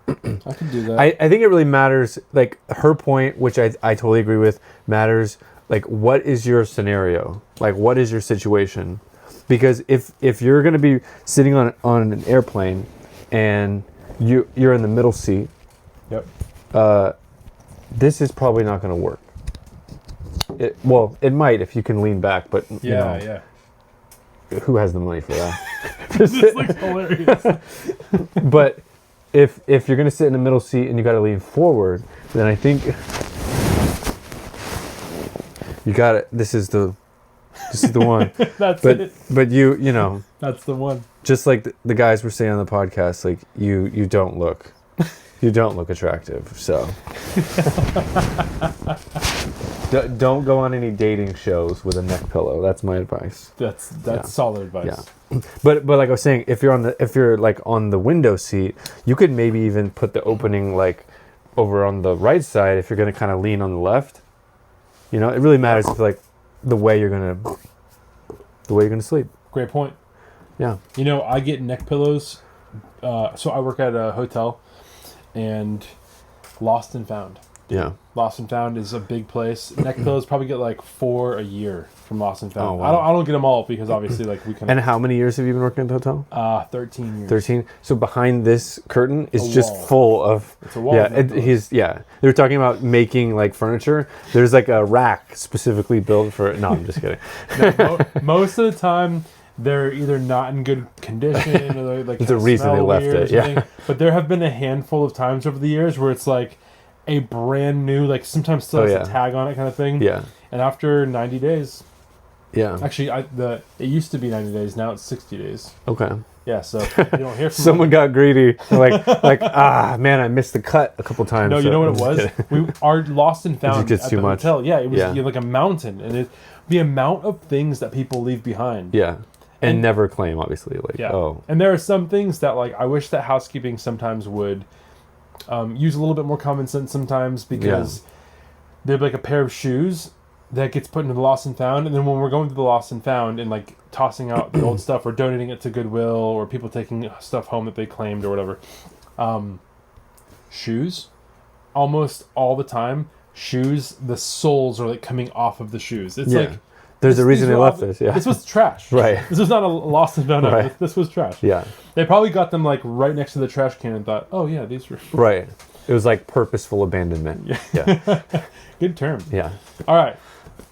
A: I can do that.
B: I think it really matters. Like her point, which I totally agree with, matters like, what is your scenario? Like, what is your situation? Because if you're going to be sitting on an airplane and you're in the middle seat, this is probably not going to work. It might if you can lean back, but you know, who has the money for that?
A: This looks hilarious.
B: But if you're going to sit in the middle seat and you got to lean forward, then I think you got it. This is the one.
A: That's it.
B: But you know,
A: that's the one.
B: Just like the guys were saying on the podcast, like you don't look attractive. So don't go on any dating shows with a neck pillow. That's my advice.
A: That's solid advice.
B: Yeah. But like I was saying, if you're like on the window seat, you could maybe even put the opening like over on the right side if you're going to kind of lean on the left. You know, it really matters if like the way you're gonna sleep.
A: Great point.
B: Yeah.
A: You know, I get neck pillows. So I work at a hotel, and Lost and Found.
B: Yeah.
A: Lost and Found is a big place. Neck pillows probably get like 4 a year from Lost and Found.
B: Oh, wow.
A: I don't get them all because obviously like we can.
B: And how many years have you been working at the hotel?
A: 13 years.
B: 13. So behind this curtain is just
A: wall.
B: full of.
A: It's a wall.
B: Yeah. They were talking about making like furniture. There's like a rack specifically built for. No, I'm just kidding.
A: No, most of the time they're either not in good condition or they're like.
B: There's a reason they left it. Yeah.
A: But there have been a handful of times over the years where it's like a brand new, like sometimes still has a tag on it kind of thing.
B: Yeah.
A: And after 90 days.
B: Yeah.
A: Actually, it used to be 90 days. Now it's 60 days.
B: Okay.
A: Yeah. So you don't hear from
B: someone got greedy. Like man, I missed the cut a couple times.
A: No, you know what it was? We are Lost and Found
B: at the
A: hotel. Yeah, it was like a mountain, and the amount of things that people leave behind.
B: Yeah. And never claim, obviously. Like,
A: And there are some things that, like, I wish that housekeeping sometimes would use a little bit more common sense sometimes, because there'd be like a pair of shoes that gets put into the Lost and Found, and then when we're going to the Lost and Found and like tossing out the old stuff or donating it to Goodwill or people taking stuff home that they claimed or whatever, shoes, almost all the time, the soles are like coming off of the shoes. It's like
B: there's a reason they left this. Yeah,
A: this was trash.
B: Right.
A: This was not a Lost and Found.
B: Right.
A: This was trash.
B: Yeah.
A: They probably got them like right next to the trash can and thought, oh yeah, these were
B: right. It was like purposeful abandonment. Yeah.
A: Good term.
B: Yeah.
A: All right.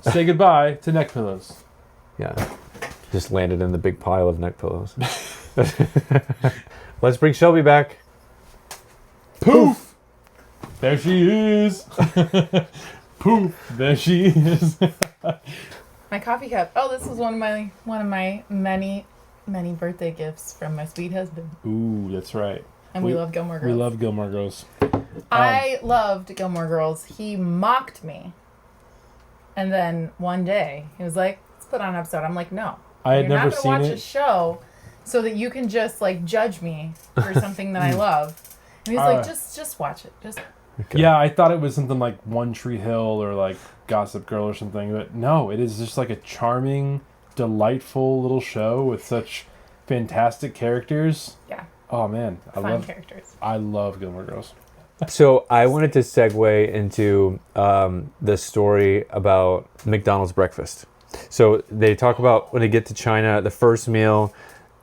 A: Say goodbye to neck pillows.
B: Yeah. Just landed in the big pile of neck pillows. Let's bring Shelby back.
A: Poof! There she is. Poof! There she is.
C: My coffee cup. Oh, this was one of my many birthday gifts from my sweet husband.
A: Ooh, that's right.
C: And we love Gilmore Girls.
A: We love Gilmore Girls.
C: I loved Gilmore Girls. He mocked me. And then one day, he was like, let's put on an episode. I'm like, no.
A: I had never seen
C: You're not going to watch
A: it.
C: a show so that you can just, like, judge me for something that I love. And he's like, just watch it. Just.
B: Okay.
A: Yeah, I thought it was something like One Tree Hill or like Gossip Girl or something. But no, it is just like a charming, delightful little show with such fantastic characters.
C: Yeah.
A: Oh, man.
C: Fun characters.
A: I love Gilmore Girls.
B: So I wanted to segue into the story about McDonald's breakfast. So they talk about when they get to China, the first meal,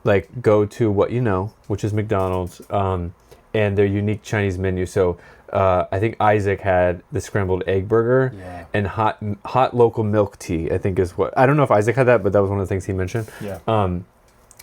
B: like go to what you know, which is McDonald's, and their unique Chinese menu. So I think Isaac had the scrambled egg burger and hot local milk tea. I think is what, I don't know if Isaac had that, but that was one of the things he mentioned.
A: Yeah.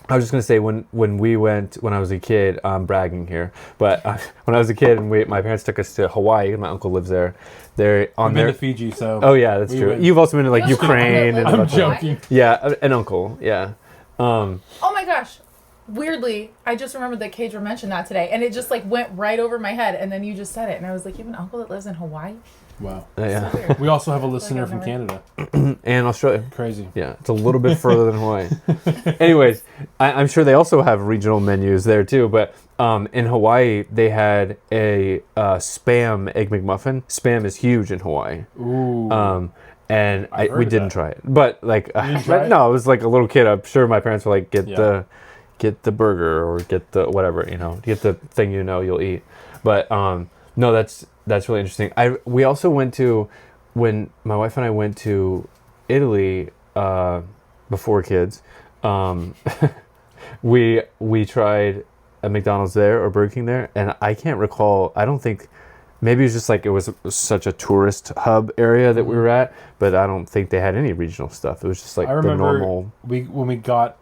B: I was just going to say, when we went, when I was a kid, I'm bragging here, but when I was a kid and my parents took us to Hawaii, my uncle lives there. They're on
A: I've been to Fiji, so.
B: Oh, yeah, that's true. You've also been to like Ukraine. And
A: I'm joking.
B: Yeah, an uncle, yeah.
C: Oh my gosh. Weirdly, I just remembered that Kadra mentioned that today, and it just like went right over my head, and then you just said it, and I was like, you have an uncle that lives in Hawaii?
A: Wow.
B: Yeah.
C: So weird.
A: We also have a listener from Canada.
B: And Australia.
A: Crazy.
B: Yeah, it's a little bit further than Hawaii. Anyways, I'm sure they also have regional menus there too, but in Hawaii, they had a Spam Egg McMuffin. Spam is huge in Hawaii.
A: Ooh.
B: And we didn't
A: that.
B: try it. But like, no, I was like a little kid. I'm sure my parents were like, get the burger or get the whatever, get the thing you'll eat. But no, that's really interesting. We also went to when my wife and I went to Italy before kids, we tried a McDonald's there or Burger King there, and I can't recall. I don't think. Maybe it was just like it was such a tourist hub area that we were at, but I don't think they had any regional stuff. It was just like
A: I remember
B: the normal.
A: when we got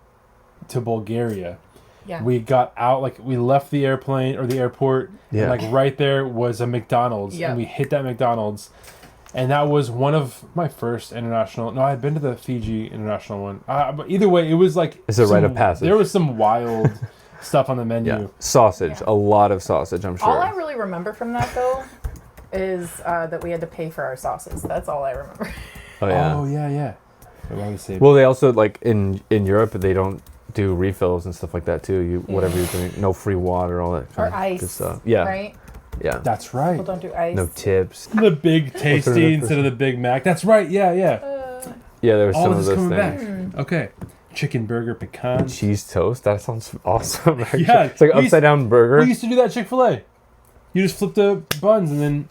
A: to Bulgaria,
C: Yeah.
A: we got out, like we left the airplane or the airport, and like right there was a McDonald's,
C: Yeah.
A: and we hit that McDonald's, and that was one of my first international. No, I had been to the Fiji international one, but either way, it was like
B: It's a rite of passage.
A: There was some wild stuff on the menu.
B: Yeah, sausage,
C: Yeah.
B: a lot of sausage. I'm sure.
C: All I really remember from that though is that we had to pay for our sauces. That's all I remember.
B: Oh yeah.
A: Oh yeah. Why would say
B: Well, they also like in Europe they don't do refills and stuff like that too. You whatever you're doing, no free water, all that
C: Or
B: kind of
C: ice.
B: good stuff. Yeah,
C: Right?
B: yeah.
A: that's right.
C: People don't do ice.
B: No tips.
A: The big tasty instead of the Big Mac. That's right. Yeah.
B: Yeah, there was
A: All
B: some
A: of
B: of
A: this
B: those
A: coming
B: things.
A: back. Okay. Chicken burger pecan.
B: Cheese toast. That sounds awesome. Actually.
A: Yeah,
B: It's like
A: we used-
B: upside down burger.
A: We used to do that at Chick-fil-A. You just flip the buns and then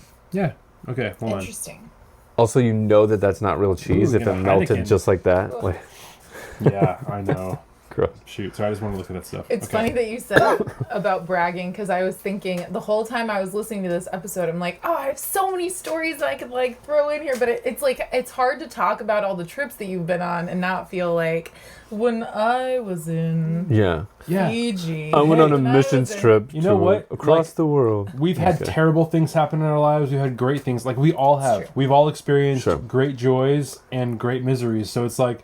A: Okay, hold on.
C: Interesting.
B: Also, you know that that's not real cheese
A: Ooh,
B: if
A: get
B: it
A: a
B: melted
A: Heineken.
B: just like that. Like,
A: Yeah, I know.
B: gross.
A: Shoot, so I just want to look at that stuff.
C: It's
A: Okay.
C: funny that you said about bragging because I was thinking the whole time I was listening to this episode, I'm like, oh, I have so many stories I could like throw in here, but it's like it's hard to talk about all the trips that you've been on and not feel like when I was in
B: Yeah.
A: Yeah.
C: Fiji.
B: I went on a
C: when I
B: missions
C: was in-
B: trip.
A: You know
B: to
A: what?
B: Across
A: Like,
B: the world.
A: We've had
B: Okay.
A: terrible things happen in our lives. We've had great things. Like we all have.
C: true.
A: We've all experienced
B: Sure.
A: great joys and great miseries. So it's like,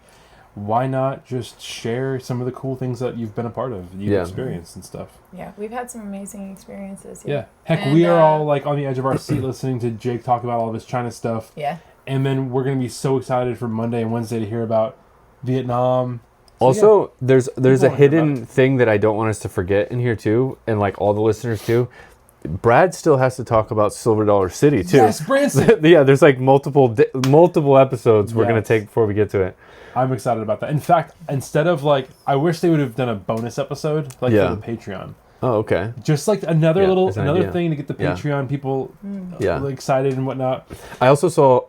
A: why not just share some of the cool things that you've been a part of, you've
B: Yeah.
A: experienced and stuff.
C: Yeah, we've had some amazing experiences.
A: Yeah. Heck,
C: And,
A: we are all like on the edge of our seat listening to Jake talk about all of his China stuff.
C: Yeah.
A: And then we're going to be so excited for Monday and Wednesday to hear about Vietnam. So,
B: Also, there's
A: People
B: a
A: wanna hear about
B: hidden thing that I don't want us to forget in here too, and like all the listeners too. Brad still has to talk about Silver Dollar City too.
A: Yes, Branson.
B: Yeah, there's like multiple episodes we're gonna
A: Yes.
B: take before we get to it.
A: I'm excited about that. In fact, instead of like, I wish they would have done a bonus episode like
B: Yeah.
A: for the Patreon.
B: Oh, okay.
A: Just like another
B: Yeah, it's an idea.
A: thing to get the
B: Yeah.
A: Patreon people
B: Yeah.
A: excited and whatnot.
B: I also saw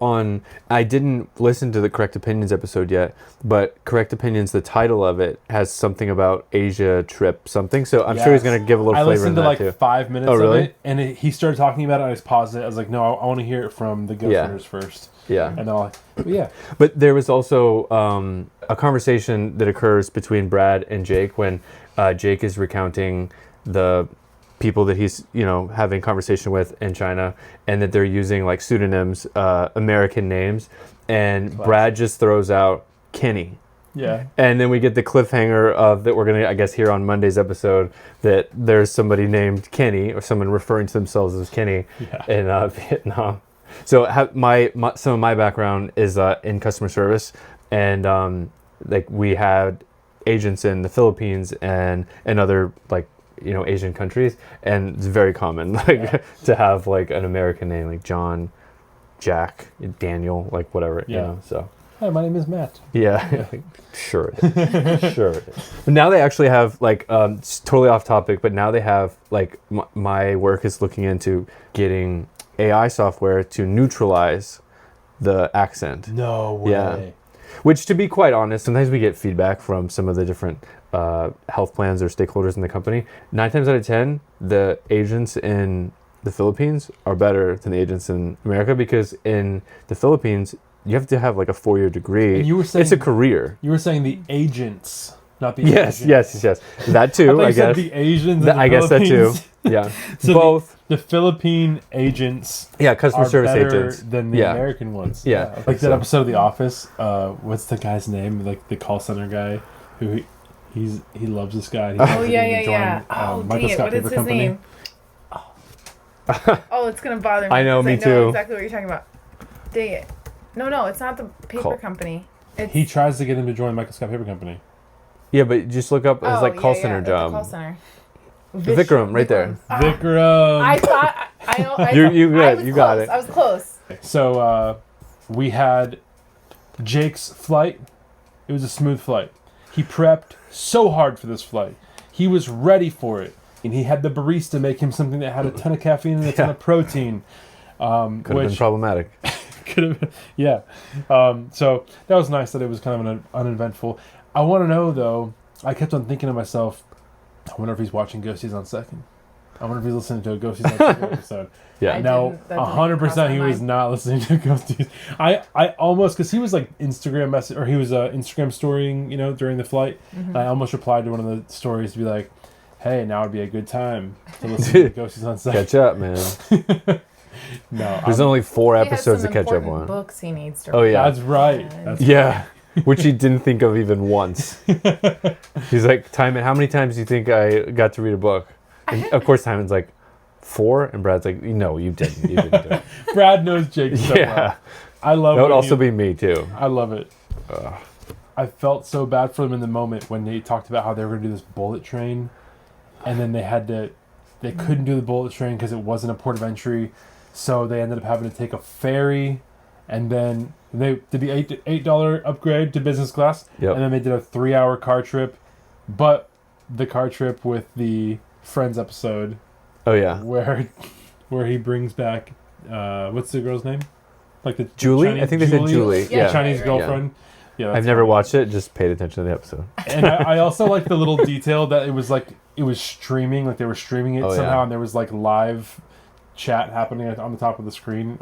B: I didn't listen to the Correct Opinions episode yet, but Correct Opinions, the title of it has something about Asia trip something. So I'm sure he's
A: Yes.
B: gonna give a little
A: I
B: flavor in
A: listened to
B: that
A: like
B: too.
A: 5 minutes
B: Oh, really?
A: of it, and he started talking about it. I just paused it. I was like, no, I want to hear it from the
B: Yeah.
A: Go-Fitters first.
B: Yeah.
A: And then but yeah.
B: But there was also a conversation that occurs between Brad and Jake when Jake is recounting the people that he's having conversation with in China, and that they're using like pseudonyms, American names, and
A: Classic.
B: Brad just throws out Kenny.
A: Yeah.
B: And then we get the cliffhanger of that we're gonna, I guess, hear on Monday's episode that there's somebody named Kenny or someone referring to themselves as Kenny in Vietnam. So some of my background is in customer service, and like we had agents in the Philippines and other like Asian countries, and it's very common like to have like an American name like John, Jack, Daniel, like whatever. So.
A: Hi, my name is Matt.
B: Yeah, sure it is. Sure it is. But now they actually have like it's totally off topic, but now they have like my work is looking into getting AI software to neutralize the accent.
A: No way.
B: Yeah. Which, to be quite honest, sometimes we get feedback from some of the different health plans or stakeholders in the company. 9 times out of 10, the agents in the Philippines are better than the agents in America, because in the Philippines, you have to have like a 4-year degree.
A: And you were saying
B: it's a career.
A: You were saying the agents, not the
B: Yes.
A: agents.
B: That too,
A: I
B: I
A: said
B: guess.
A: the Asians. In the
B: I guess that too.
A: Philippines.
B: Yeah.
A: So
B: Both.
A: The Philippine agents
B: Yeah, customer
A: are
B: service
A: better
B: agents.
A: than the
B: Yeah.
A: American ones.
B: Yeah, I
A: Like
B: think
A: that
B: so.
A: episode of The Office. What's the guy's name? Like the call center guy who he loves this guy. He
C: Oh
A: wants
C: yeah,
A: him
C: yeah,
A: to join,
C: yeah. Oh
A: Michael
C: dang it!
A: Scott
C: What is
A: Paper
C: his
A: Company.
C: name? Oh, it's gonna bother me.
B: I know,
C: 'cause
B: me
C: I know
B: too.
C: exactly what you're talking about. Dang it! No, it's not the paper company. It's
A: He tries to get him to join Michael Scott Paper Company.
B: Yeah, but just look up his like call center
C: the
B: job.
C: call center.
B: Vikram, right there.
A: Vikram.
C: I thought I know.
B: You good,
C: I was
B: you got
C: close.
B: it.
C: I was close.
A: So we had Jake's flight. It was a smooth flight. He prepped so hard for this flight. He was ready for it. And he had the barista make him something that had a ton of caffeine and a ton of protein.
B: Could have been problematic.
A: Could have been, yeah. So that was nice that it was kind of an uneventful. I want to know though. I kept on thinking to myself, I wonder if he's watching Ghosties on Second. I wonder if he's listening to a Ghosties on Second episode.
B: Yeah.
A: No,
C: that didn't
A: 100% he
C: cross my
A: was
C: mind.
A: not listening to Ghosties. I almost, because he was like Instagram message, or he was Instagram storying, during the flight. And I almost replied to one of the stories to be like, hey, now would be a good time to listen to Ghosties on Second.
B: Catch up, man.
A: No,
B: There's only 4
C: He has
B: episodes to
C: some
B: catch up
C: important
B: on.
C: books he needs to
B: Oh,
C: read.
B: yeah.
A: that's right. That's
B: Yeah. Which he didn't think of even once. He's like, Timon, how many times do you think I got to read a book? And of course, Timon's like, 4? And Brad's like, no, you didn't. You didn't do it.
A: Brad knows Jake so
B: Yeah.
A: well. I love
B: That would
A: when
B: also
A: he-
B: be me, too.
A: I love it. I felt so bad for them in the moment when they talked about how they were going to do this bullet train, and then they couldn't do the bullet train because it wasn't a port of entry, so they ended up having to take a ferry, and then they did the $8 upgrade to business class,
B: Yep.
A: and then they did a 3-hour car trip, but the car trip with the Friends episode
B: Oh, yeah.
A: where he brings back what's the girl's name? Like the
B: Julie?
A: Chinese,
B: I think they said Julie.
C: Yeah,
B: Yeah.
A: the Chinese
C: right.
A: girlfriend. Yeah, that's
B: I've never
A: funny.
B: watched it, just paid attention to the episode.
A: And I also like the little detail that it was streaming, like they were streaming it
B: Oh,
A: somehow,
B: yeah.
A: and there was like live chat happening on the top of the screen.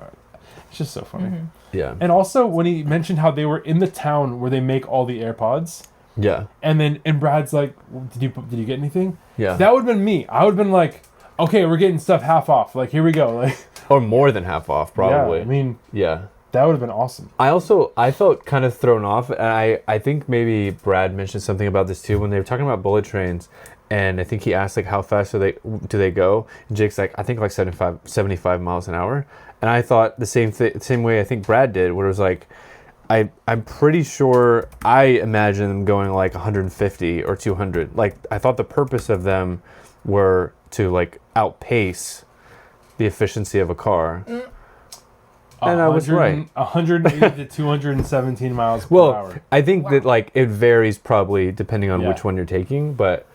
A: It's just so funny.
B: Yeah.
A: And also when he mentioned how they were in the town where they make all the AirPods,
B: Yeah.
A: and Brad's like, did you get anything?
B: Yeah.
A: That would have been me. I would have been like, okay, we're getting stuff half off. Like here we go. Like
B: Or more than half off, probably.
A: Yeah, I mean,
B: Yeah.
A: that would have been awesome.
B: I felt kind of thrown off, and I think maybe Brad mentioned something about this too when they were talking about bullet trains, and I think he asked like how fast do they go, and Jake's like I think like 75 miles an hour, and I thought the same way I think Brad did, where it was like I'm pretty sure I imagine them going like 150 or 200. Like I thought the purpose of them were to like outpace the efficiency of a car. And I was right.
A: 180 to 217 miles per
B: Well,
A: hour.
B: I think that
C: Wow.
B: like it varies probably depending on
A: Yeah.
B: which one you're taking, but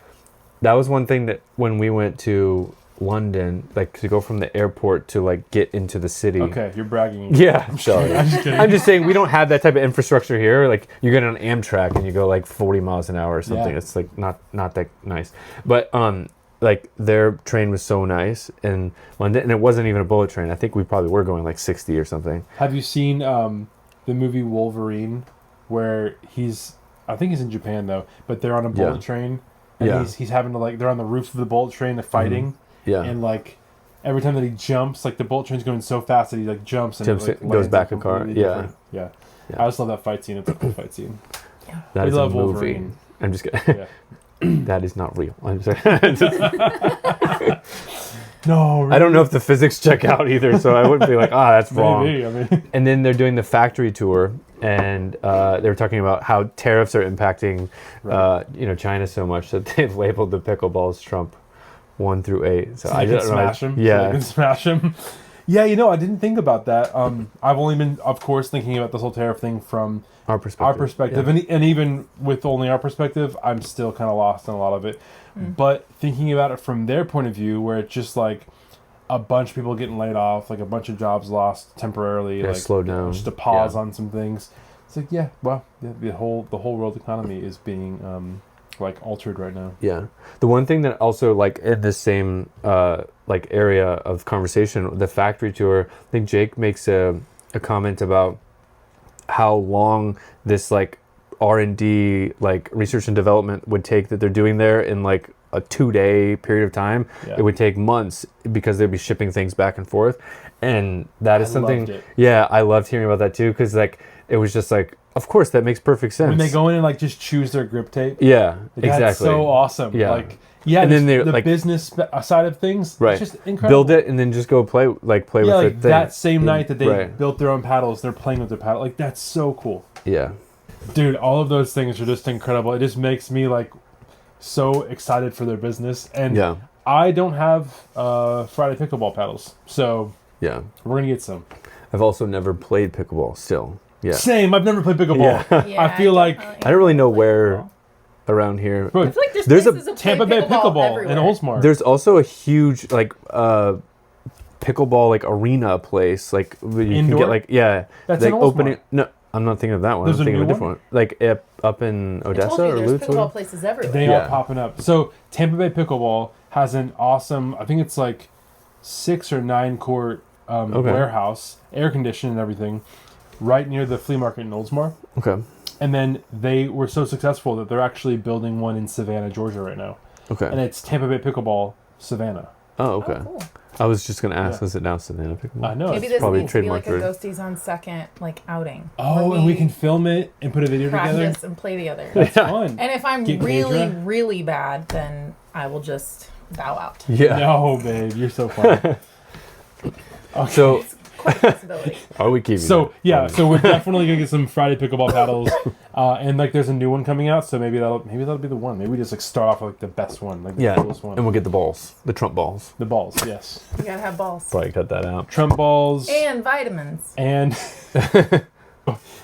B: that was one thing that when we went to London, like to go from the airport to like get into the city.
A: Okay, you're bragging.
B: Yeah, I'm sorry.
A: I'm just kidding.
B: I'm just saying we don't have that type of infrastructure here. Like you get on Amtrak and you go like 40 miles an hour or something.
A: Yeah.
B: It's like not that nice. But like their train was so nice in London, and it wasn't even a bullet train. I think we probably were going like 60 or something.
A: Have you seen the movie Wolverine, where I think he's in Japan though, but they're on a bullet
B: Yeah.
A: train, and
B: Yeah.
A: he's having to like they're on the roof of the bullet train, they're fighting,
B: Yeah.
A: and like every time that he jumps, like the bullet train's going so fast that he like jumps and
B: Jumps
A: it, like,
B: goes
A: lands
B: back
A: like,
B: a car.
A: completely
B: Yeah.
A: different. Yeah.
B: Yeah.
A: I just love that fight scene. It's a cool fight scene.
B: That
A: We
B: is a
A: love
B: movie.
A: Wolverine.
B: I'm just kidding.
A: Yeah.
B: That is not real. I'm just
A: No, really?
B: I don't know if the physics check out either, so I wouldn't be like, that's wrong.
A: Maybe. I mean,
B: And then they're doing the factory tour, and they were talking about how tariffs are impacting, China so much that they've labeled the pickleballs Trump 1 through 8. So
A: so
B: I
A: they can
B: don't know.
A: smash him. So
B: Yeah,
A: they can smash him. Yeah, I didn't think about that. I've only been, of course, thinking about this whole tariff thing from
B: our perspective.
A: our perspective,
B: Yeah.
A: and even with only our perspective, I'm still kind of lost in a lot of it. But thinking about it from their point of view, where it's just like a bunch of people getting laid off, like a bunch of jobs lost temporarily,
B: Yeah,
A: like
B: slow down.
A: just a pause
B: Yeah.
A: on some things. It's like the whole world economy is being like altered right now.
B: Yeah. The one thing that also like in this same like area of conversation, the factory tour, I think Jake makes a comment about how long this like R&D like research and development would take that they're doing there in like a 2-day period of time.
A: Yeah.
B: It would take months because they'd be shipping things back and forth. And that is
A: I
B: something
A: loved it.
B: Yeah, I loved hearing about that too, because like it was just like, of course that makes perfect sense.
A: When they go in and like just choose their grip tape,
B: Yeah,
A: that's
B: exactly.
A: so awesome.
B: Yeah.
A: Like, yeah,
B: And then they're,
A: the
B: like-
A: business side of things,
B: Right.
A: it's just incredible.
B: Build it and then just go play with
A: Yeah,
B: the
A: like
B: thing.
A: that same night that they
B: Right.
A: built their own paddles, they're playing with their paddle. Like that's so cool,
B: Yeah.
A: dude. All of those things are just incredible. It just makes me like so excited for their business. And
B: Yeah.
A: I don't have Friday pickleball paddles, so
B: Yeah.
A: we're gonna get some.
B: I've also never played pickleball still. Yeah.
A: Same. I've never played pickleball.
B: Yeah.
C: Yeah,
A: I feel like
B: I don't really know where around here.
A: Bro,
C: I feel like
B: There's a
C: places of
A: Tampa Bay
C: playing
A: pickleball
C: everywhere.
A: and Oldsmar.
B: There's also a huge like pickleball like arena place, like you can
A: Indoor?
B: get like
A: That's
B: like
A: in
B: opening.
A: Oldsmar.
B: No, I'm not thinking of that one.
A: There's
B: I'm
A: a
B: thinking of
A: new
B: a different one. Like up in
C: I
B: Odessa
C: told you
B: or
C: there's
B: Lutz.
C: pickleball places everywhere.
A: They
B: Yeah.
A: are popping up. So Tampa Bay Pickleball has an awesome, I think it's like 6 or 9 court warehouse, air conditioned and everything, right near the flea market in Oldsmar.
B: Okay.
A: And then they were so successful that they're actually building one in Savannah, Georgia right now.
B: Okay.
A: And it's Tampa Bay Pickleball Savannah.
B: Oh, okay.
C: Oh, cool.
B: I was just gonna ask,
A: Yeah.
B: is it now Savannah Pickleball?
A: I know.
C: Maybe
A: It's
C: this
B: probably
C: needs to be
B: trademarked
C: like a
B: already.
C: Ghosties on Second like outing.
A: Oh,
C: where
A: and we can film it and put a video together.
C: practice and play together.
A: That's fun.
C: And if I'm
A: Get
C: really,
A: Pedra.
C: really bad, then I will just bow out.
B: Yeah.
A: No, babe, you're so fun. Okay.
B: So
C: It's quite a possibility.
B: are we keeping?
A: So
B: it?
A: yeah, so we're definitely gonna get some Friday pickleball paddles, and like there's a new one coming out, so maybe that'll be the one. Maybe we just like start off with like the best one, like the
B: Yeah,
A: coolest one.
B: and we'll get the balls, the Trump balls.
A: The balls, yes,
C: You gotta have balls.
B: Probably cut that out.
A: Trump balls,
C: And vitamins.
A: and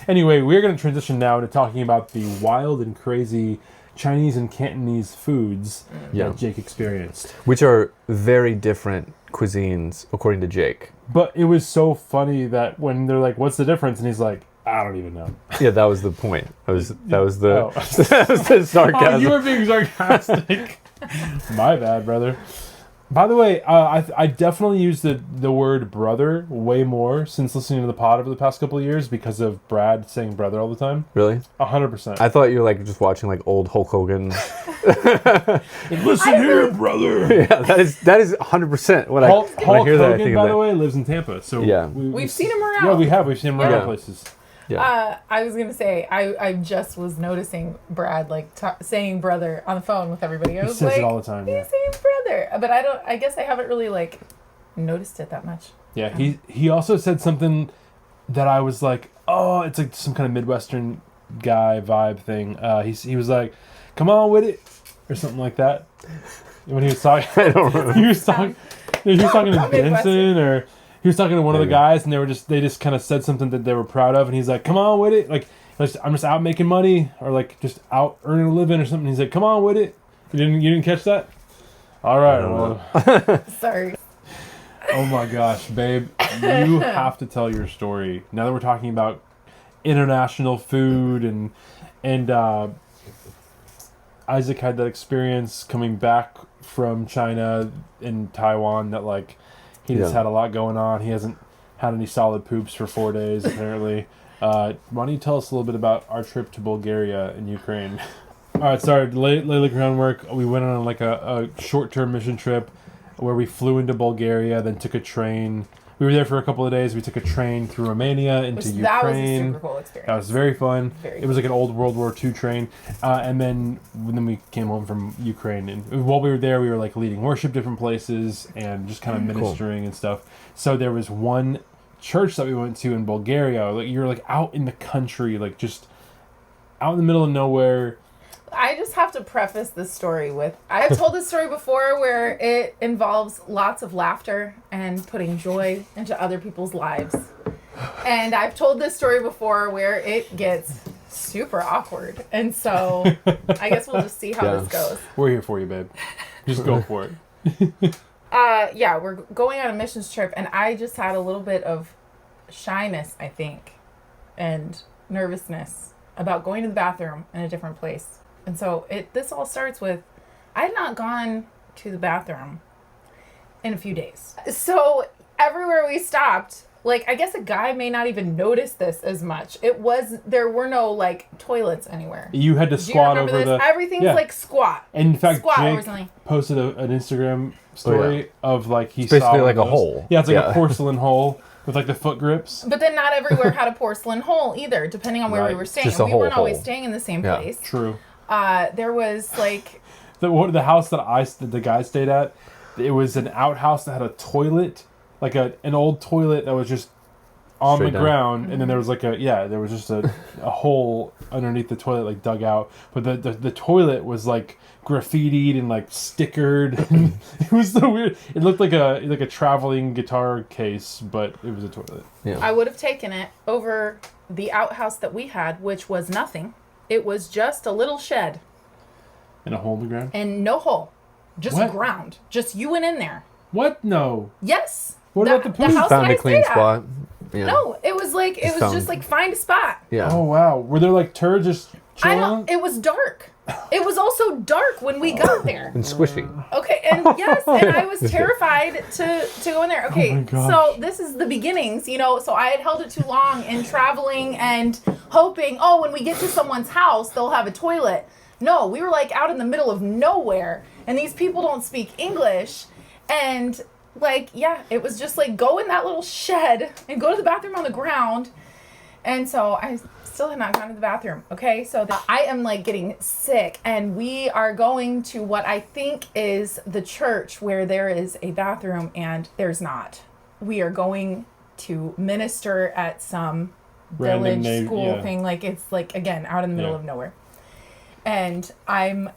A: anyway, we're gonna transition now to talking about the wild and crazy Chinese and Cantonese foods
B: Yeah.
A: that Jake experienced.
B: Which are very different cuisines, according to Jake.
A: But it was so funny that when they're like, "What's the difference?" and he's like, "I don't even know."
B: Yeah, that was the point. That was the
A: Oh.
B: that was the sarcasm.
A: Oh, you were being sarcastic. My bad, brother. By the way, I definitely used the word brother way more since listening to the pod over the past couple of years because of Brad saying brother all the time.
B: Really?
A: 100%.
B: I thought you were like just watching like old Hulk Hogan.
A: Listen here, brother.
B: Yeah, that is 100% what
A: Hulk
B: when I hear that. I
A: Hogan,
B: think
A: by
B: of
A: the
B: that.
A: way, lives in Tampa. So
B: Yeah.
C: We've seen him around.
A: Yeah, we have. We've seen him around
B: Yeah.
A: places.
B: Yeah.
C: I was gonna say I just was noticing Brad like saying brother on the phone with everybody. I
A: He
C: was
A: says
C: like,
A: it all the time.
C: he's
A: Yeah.
C: saying brother, but I guess I haven't really like noticed it that much.
A: Yeah. He also said something that I was like, oh, it's like some kind of Midwestern guy vibe thing. He was like, "Come on with it," or something like that. When he was talking,
B: I don't remember.
A: he was talking to
C: Midwestern.
A: Benson, or he was talking to one of the
B: Maybe.
A: guys, and they just kind of said something that they were proud of, and he's like, "Come on with it," like I'm just out making money, or like just out earning a living or something. He's like, "Come on with it." You didn't catch that? All right, well,
C: Sorry.
A: oh my gosh, babe, you have to tell your story now that we're talking about international food and Isaac had that experience coming back from China and Taiwan that like he just
B: Yeah.
A: had a lot going on. He hasn't had any solid poops for 4 days apparently. Why don't you tell us a little bit about our trip to Bulgaria and Ukraine? All right, sorry, lay the groundwork. We went on like a short-term mission trip where we flew into Bulgaria, then took a train. We were there for a couple of days. We took a train through Romania into Ukraine.
C: That was a super cool experience.
A: That was very fun.
C: Very
A: It was like an old World War II train. And then we came home from Ukraine. And while we were there, we were like leading worship different places and just kind of ministering and stuff. So there was one church that we went to in Bulgaria. Like you're like out in the country, like just out in the middle of nowhere.
C: I just have to preface this story with I've told this story before where it involves lots of laughter and putting joy into other people's lives. And I've told this story before where it gets super awkward. And so I guess we'll just see how
B: Yeah.
C: this goes.
A: We're here for you, babe. Just go for it.
C: Yeah, we're going on a missions trip and I just had a little bit of shyness, I think, and nervousness about going to the bathroom in a different place. And so this all starts with I had not gone to the bathroom in a few days. So everywhere we stopped, like I guess a guy may not even notice this as much. There were no like toilets anywhere.
A: You had to
C: Do you
A: squat
C: remember
A: over
C: this?
A: the...
C: Everything's
A: yeah.
C: like squat.
A: And in fact,
C: Squat over
A: Jake
C: something.
A: posted an Instagram story of like he
B: It's basically
A: saw
B: like
A: one
B: a
A: of those.
B: hole.
A: Yeah, it's like
B: Yeah.
A: a porcelain hole with like the foot grips.
C: But then not everywhere had a porcelain hole either, depending on where we
A: Right.
C: were staying.
B: Just a
C: We
B: whole
C: weren't always
B: hole.
C: staying in the same
B: Yeah.
C: place.
A: True.
C: There was like
A: The house that the guy stayed at, it was an outhouse that had a toilet, like an old toilet that was just on
B: Straight
A: the
B: down.
A: ground, and then there was like there was just a hole underneath the toilet, like dug out. But the toilet was like graffitied and like stickered. It was so weird. It looked like a traveling guitar case, but it was a toilet.
B: Yeah.
C: I would have taken it over the outhouse that we had, which was nothing. It was just a little shed
A: In a hole in the ground.
C: and no hole, just
A: What?
C: ground. Just you went in there.
A: What? No.
C: Yes.
A: What about the
C: the
A: poop?
C: house
B: Found
C: that
B: a
C: I
B: clean
C: stayed at.
B: spot. Yeah.
C: No, it was like it was
B: found-
C: just like find a spot.
B: Yeah.
A: Oh wow, were there like turds just
C: I
A: chilling?
C: don't. It was dark. It was also dark when we got there.
B: And squishy.
C: Okay, and yes, and I was terrified to go in there. Okay,
A: Oh my gosh.
C: so this is the beginnings, you know. So I had held it too long in traveling and hoping, oh, when we get to someone's house, they'll have a toilet. No, we were like out in the middle of nowhere, and these people don't speak English, and like, yeah, it was just like go in that little shed and go to the bathroom on the ground. And so I still had not gone to the bathroom. Okay, so I am like getting sick, and we are going to what I think is the church where there is a bathroom, and there's not. We are going to minister at some village school thing. Like it's like, again, out in the middle of nowhere. And I'm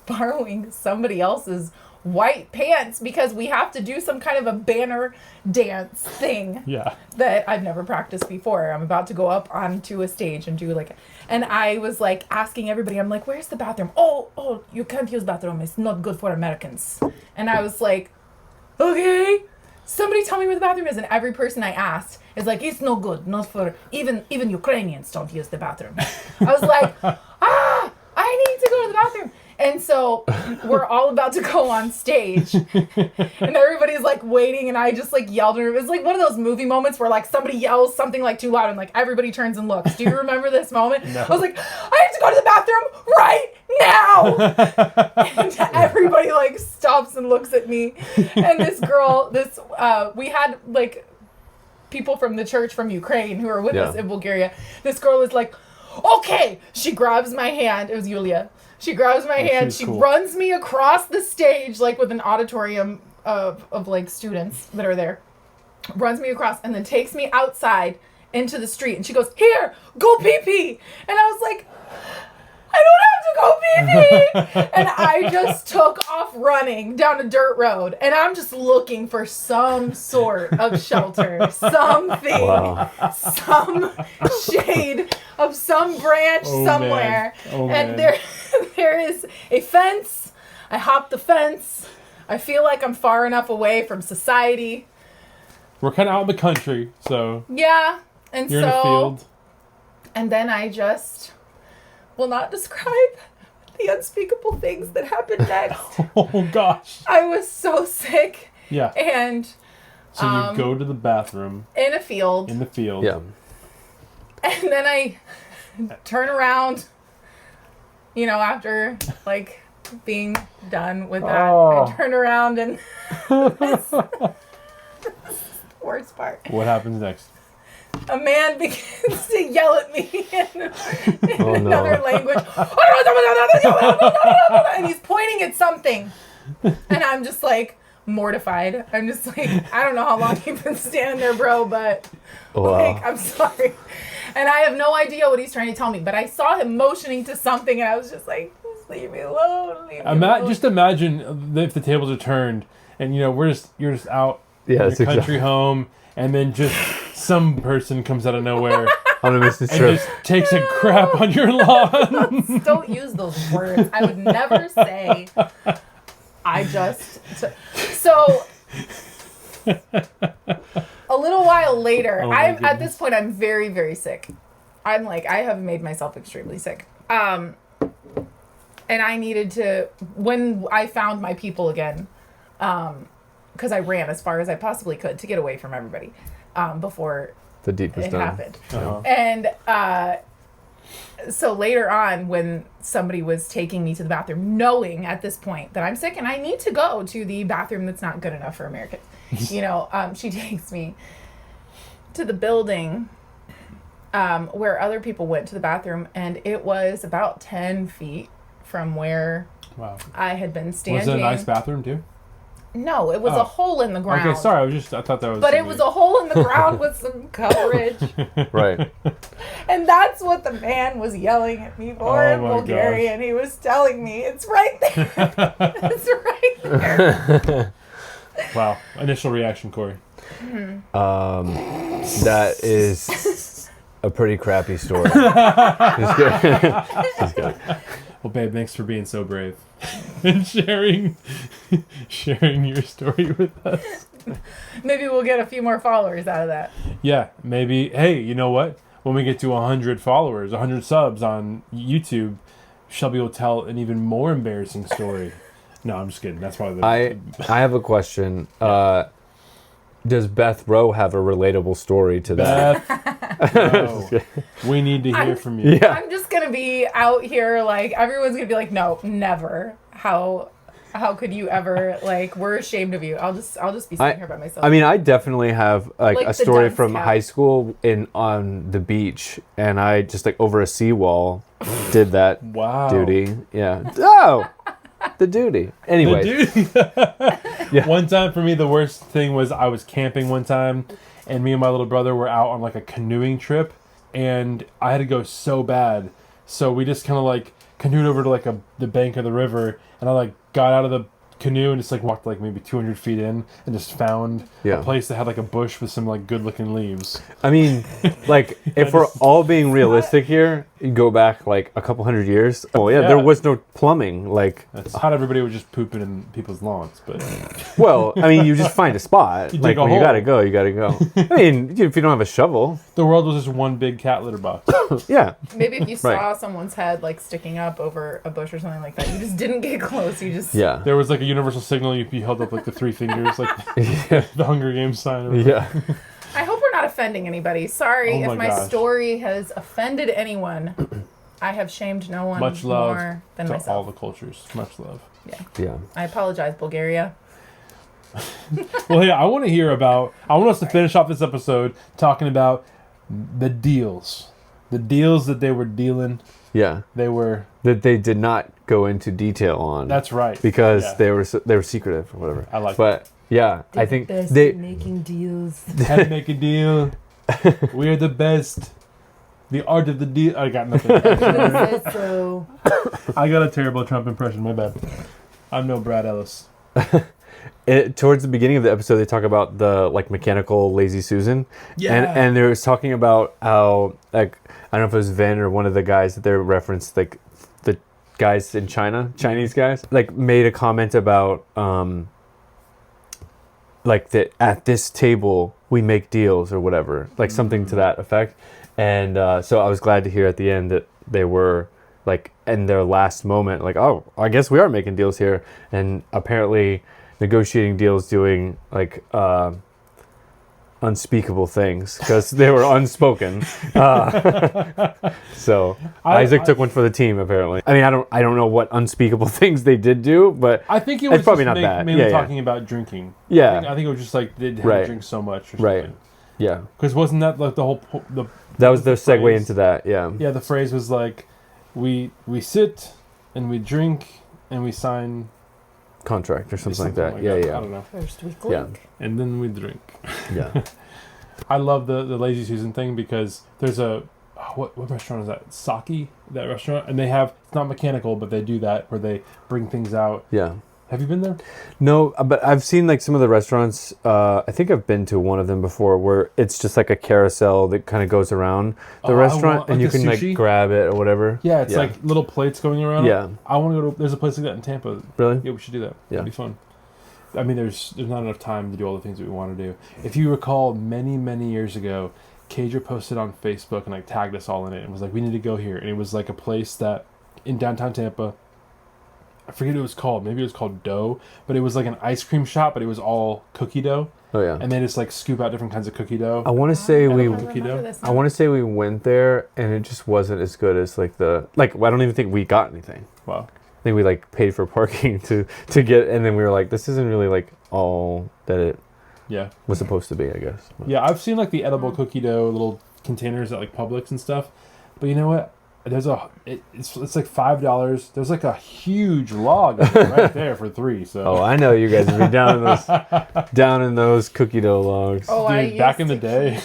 C: borrowing somebody else's white pants because we have to do some kind of a banner dance thing that I've never practiced before. I'm about to go up onto a stage and do like, and I was like asking everybody, I'm like, where's the bathroom? Oh, you can't use bathroom. It's not good for Americans. And I was like, okay, somebody tell me where the bathroom is. And every person I asked is like, it's no good, not for, even Ukrainians don't use the bathroom. I was like, I need to go to the bathroom. And so we're all about to go on stage, and everybody's like waiting, and I just like yelled at her. It was like one of those movie moments where like somebody yells something like too loud, and like everybody turns and looks. Do you remember this moment? No. I was like, I have to go to the bathroom right now. And everybody like stops and looks at me. And this girl, we had like people from the church from Ukraine who were with us in Bulgaria. This girl is like, okay. She grabs my hand. It was Yulia. She grabs my hand, she runs me across the stage, like with an auditorium of like students that are there. Runs me across and then takes me outside into the street. And she goes, here, go pee-pee. And I was like, I don't have to go pee-pee. And I just took off running down a dirt road. And I'm just looking for some sort of shelter, something, some shade of some branch somewhere. And there is a fence. I hop the fence. I feel like I'm far enough away from society.
A: We're kind of out in the country, so
C: yeah. And
A: you're in a field.
C: And then I just will not describe the unspeakable things that happened next.
A: Oh gosh.
C: I was so sick.
A: Yeah.
C: And
A: so you go to the bathroom
C: in a field.
A: In the field.
B: Yeah.
C: And then I turn around, you know, after like being done with that. I turn around and this is the worst part.
A: What happens next?
C: A man begins to yell at me in another language. And he's pointing at something. And I'm just like mortified. I'm just like, I don't know how long you've been standing there, bro, but like, I'm sorry. And I have no idea what he's trying to tell me. But I saw him motioning to something, and I was just like, just leave me alone. Leave me alone.
A: Just imagine if the tables are turned, and you know you're just out in your country home, and then just some person comes out of nowhere
B: on a business
A: and
B: trip,
A: just takes a crap on your lawn.
C: Don't use those words. I would never say. So a little while later, at this point I'm very, very sick. I'm like, I have made myself extremely sick. And I needed to, when I found my people again, because I ran as far as I possibly could to get away from everybody before
B: the deed was
C: it
B: done.
C: happened.
A: Uh-huh.
C: And so later on, when somebody was taking me to the bathroom, knowing at this point that I'm sick and I need to go to the bathroom that's not good enough for Americans, you know, she takes me to the building where other people went to the bathroom, and it was about 10 feet from where I had been standing.
A: Was it a nice bathroom too?
C: No, it was a hole in the ground.
A: Okay, sorry, I thought that was.
C: But it was a hole in the ground with some coverage.
B: Right.
C: And that's what the man was yelling at me for in Bulgarian. He was telling me, it's right there. It's right there.
A: Wow. Initial reaction, Cory.
B: That is a pretty crappy story. Just kidding. Just kidding.
A: Well, babe, thanks for being so brave and sharing your story with us.
C: Maybe we'll get a few more followers out of that.
A: Yeah, maybe. Hey, you know what? When we get to 100 followers, 100 subs on YouTube, Shelby will tell an even more embarrassing story. No, I'm just kidding. That's why.
B: I have a question. Does Beth Rowe have a relatable story to that?
A: Beth, no. We need to hear from you.
B: Yeah.
C: I'm just gonna be out here like everyone's gonna be like, no, never. How could you ever, like, we're ashamed of you. I'll just be sitting here by myself.
B: I mean, I definitely have like
C: Like
B: a
C: the
B: story
C: dunce
B: from
C: cap.
B: high school on the beach, and I just like over a seawall did that
A: Wow.
B: duty. Yeah. Oh, the duty. Anyway.
A: Yeah. One time for me, the worst thing was I was camping one time, and me and my little brother were out on like a canoeing trip, and I had to go so bad. So we just kind of like canoed over to like the bank of the river, and I like got out of the canoe and just like walked like maybe 200 feet in and just found
B: Yeah.
A: a place that had like a bush with some like good looking leaves.
B: I mean, like, if we're all being realistic here, you go back like a couple hundred years. Oh yeah,
A: Yeah.
B: there was no plumbing. Like,
A: That's not everybody was just pooping in people's lawns, but
B: well, I mean, you just find a spot.
A: You
B: Like,
A: dig a
B: when you
A: hole.
B: gotta go, you gotta go. I mean, if you don't have a shovel,
A: the world was just one big cat litter box.
B: yeah.
C: Maybe if you
B: Right.
C: saw someone's head like sticking up over a bush or something like that, you just didn't get close. You just
B: Yeah.
A: There was like a universal signal. You held up like the three fingers, like
B: Yeah.
A: the Hunger Games sign. Or
B: Yeah.
C: I hope we're not offending anybody. Sorry
A: Oh my
C: if my
A: gosh.
C: story has offended anyone. I have shamed no one
A: Much love
C: more than
A: to all
C: myself.
A: the cultures. Much love.
B: Yeah.
C: I apologize, Bulgaria.
A: Well, hey, I want us to finish off this episode talking about the deals. The deals that they were dealing.
B: Yeah.
A: They were.
B: That they did not go into detail on.
A: That's right.
B: because
A: Yeah.
B: they were secretive or whatever.
A: I like
B: But yeah, I think they
C: making deals.
A: Had to make a deal. We're the best. The art of the deal. I got nothing.
C: So
A: I got a terrible Trump impression. My bad. I'm no Brad Ellis.
B: towards the beginning of the episode they talk about the like mechanical lazy Susan.
A: Yeah.
B: And they was talking about how like I don't know if it was Vin or one of the guys that they referenced like the guys in China, Chinese guys, like made a comment about like that at this table we make deals or whatever, like something to that effect. And so I was glad to hear at the end that they were like in their last moment, like, oh, I guess we are making deals here, and apparently negotiating deals, doing like unspeakable things because they were unspoken. So Isaac took one for the team apparently. I mean, I don't know what unspeakable things they did do, but
A: I think it
B: It's
A: was
B: probably
A: just
B: not bad.
A: mainly
B: Yeah, yeah.
A: talking about drinking.
B: yeah,
A: I think it was just like they had
B: Right.
A: to drink so much or something.
B: Right. yeah,
A: Because wasn't that like the whole the
B: that was the segue
A: phrase?
B: into that. Yeah,
A: Yeah, the phrase was like, we sit and we drink and we sign
B: contract or something like that. Yeah,
A: I
B: yeah,
A: don't know.
C: first we
B: Yeah.
C: clink.
A: And then we drink.
B: yeah.
A: I love the lazy Susan thing because there's a what restaurant is that? Saki, that restaurant, and they have, it's not mechanical, but they do that where they bring things out.
B: Yeah.
A: Have you been there?
B: No, but I've seen like some of the restaurants. I think I've been to one of them before where it's just like a carousel that kind of goes around the
A: Oh, I
B: restaurant,
A: want-
B: and
A: like
B: you
A: the
B: can
A: sushi?
B: like grab it or whatever.
A: Yeah, it's like little plates going around.
B: Yeah.
A: I want to go to. There's a place like that in Tampa.
B: Really?
A: Yeah, we should do that.
B: Yeah.
A: It'd be fun. I mean, there's not enough time to do all the things that we want to do. If you recall, many years ago, Cager posted on Facebook and like tagged us all in it and was like, "We need to go here." And it was like a place that in downtown Tampa. I forget what it was called. Maybe it was called Dough, but it was like an ice cream shop, but it was all cookie dough,
B: Oh yeah.
A: and they just like scoop out different kinds of cookie dough.
B: I want to say we.
A: I
B: I want to say we went there and it just wasn't as good as like the like. I don't even think we got anything.
A: Wow.
B: I think we like paid for parking to get, and then we were like, this isn't really like all that it
A: Yeah.
B: was supposed to be, I guess.
A: Yeah, I've seen like the edible cookie dough little containers at like Publix and stuff, but you know what? There's it's like $5. There's like a huge log of it right there for $3. So
B: Oh, I know you guys would be down in those cookie dough logs.
C: Oh, I
A: dude, back in
C: used
A: the
C: to
A: day.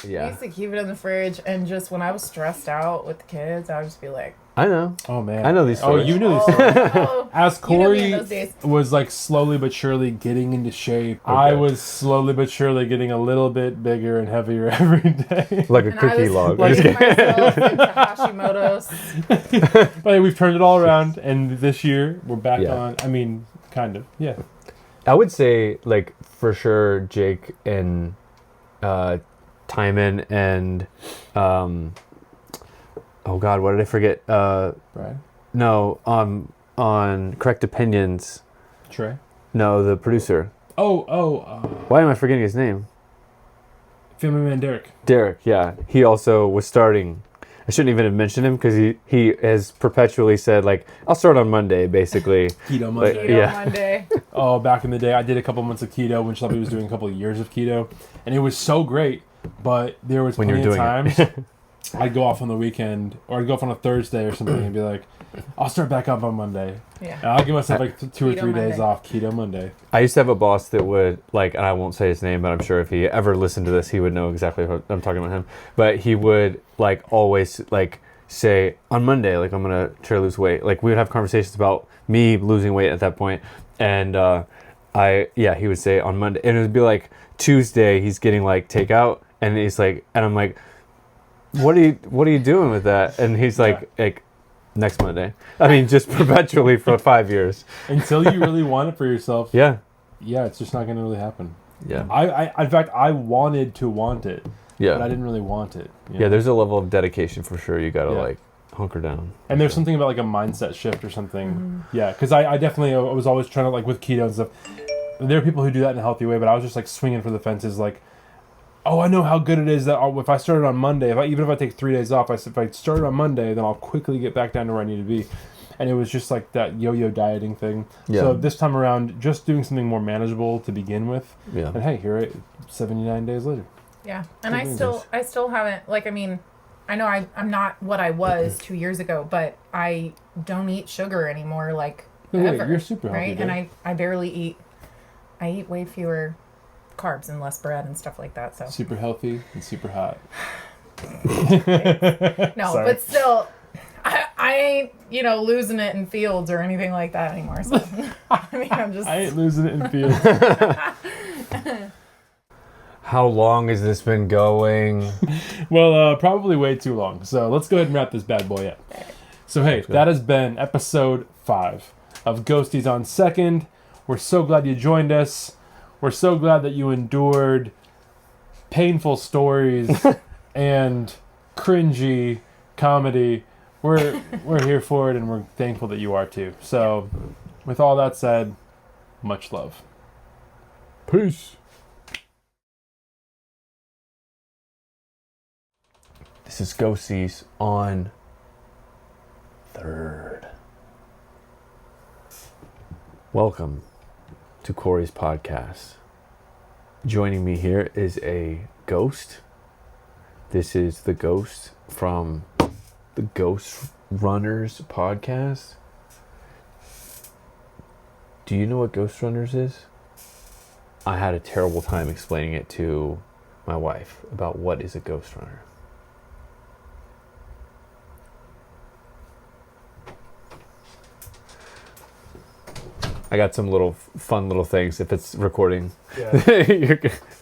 C: I
B: Yeah,
C: used to keep it in the fridge, and just when I was stressed out with the kids, I would just be like,
B: I know.
A: Oh man,
B: I know these
A: Oh,
B: stories.
A: you knew these
C: oh,
A: stories.
C: no.
A: As
C: You know me in
A: Cory
C: those days.
A: was like slowly but surely getting into shape,
B: Okay.
A: I was slowly but surely getting a little bit bigger and heavier every day.
B: Like a
C: And
B: cookie
C: I was
B: log.
A: Like-
C: getting myself into Hashimoto's.
A: But we've turned it all around, and this year we're back
B: Yeah.
A: on. I mean, kind of, yeah.
B: I would say, like, for sure, Jake and Timon and, oh God, what did I forget?
A: Brad?
B: No, on Correct Opinions.
A: Trey?
B: No, the producer.
A: Why
B: Why am I forgetting his name?
A: Family Man Derek.
B: Derek, yeah. He also was starting. I shouldn't even have mentioned him because he has perpetually said, like, I'll start on Monday, basically.
A: Keto Monday.
B: Like,
C: Keto
B: yeah.
C: Monday.
A: Oh, back in the day, I did a couple months of keto when somebody was doing a couple of years of keto, and it was so great. But there was
B: When you
A: plenty
B: were
A: of
B: doing
A: times I'd go off on the weekend, or I'd go off on a Thursday or something, and be like, I'll start back up on Monday.
C: Yeah.
A: And I'll give myself like 2 or
C: Keto
A: 3 days
C: Monday.
A: off keto Monday.
B: I used to have a boss that would, like, and I won't say his name, but I'm sure if he ever listened to this, he would know exactly what I'm talking about him. But he would, like, always, like, say, on Monday, like, I'm going to try to lose weight. Like, we would have conversations about me losing weight at that point. And he would say on Monday. And it would be, like, Tuesday, he's getting, like, takeout. And he's like, and I'm like, what are you doing with that? And he's like, next Monday. I mean, just perpetually for 5 years.
A: Until you really want it for yourself.
B: Yeah.
A: Yeah, it's just not going to really happen.
B: Yeah.
A: I in fact, I wanted to want it,
B: Yeah.
A: but I didn't really want it. you
B: Yeah,
A: know?
B: there's a level of dedication for sure. You gotta
A: Yeah.
B: like hunker down.
A: And there's something about like a mindset shift or something. Yeah, because I definitely I was always trying to, like, with keto and stuff. There are people who do that in a healthy way, but I was just like swinging for the fences, like, oh, I know how good it is that if I started on Monday, even if I take 3 days off, if I started on Monday, then I'll quickly get back down to where I need to be. And it was just like that yo-yo dieting thing.
B: Yeah.
A: So this time around, just doing something more manageable to begin with.
B: Yeah.
A: And hey, here 79 days later.
C: Yeah. And
A: Good news.
C: I still haven't, like, I mean, I know I'm not what I was 2 years ago, but I don't eat sugar anymore, like,
A: No, wait,
C: ever.
A: you're super healthy,
C: right?
A: dude.
C: And I barely eat. I eat way fewer carbs and less bread and stuff like that. So
A: Super healthy and super hot.
C: no,
A: Sorry.
C: but still, I ain't losing it in fields or anything like that anymore. So I mean, I'm just.
A: I ain't losing it in fields.
B: How long has this been going?
A: Well, probably way too long. So let's go ahead and wrap this bad boy up. So hey, that has been episode 5 of Ghosties on Second. We're so glad you joined us. We're so glad that you endured painful stories and cringy comedy. We're here for it, and we're thankful that you are too. So, with all that said, much love. Peace.
B: This is Ghosties on 3rd. Welcome to Cory's podcast. Joining me here is a ghost. This is the ghost from the Ghost Runners podcast. Do you know what Ghost Runners is? I had a terrible time explaining it to my wife about what is a ghost runner. I got some little fun little things if it's recording.
A: Yeah.
B: You're good.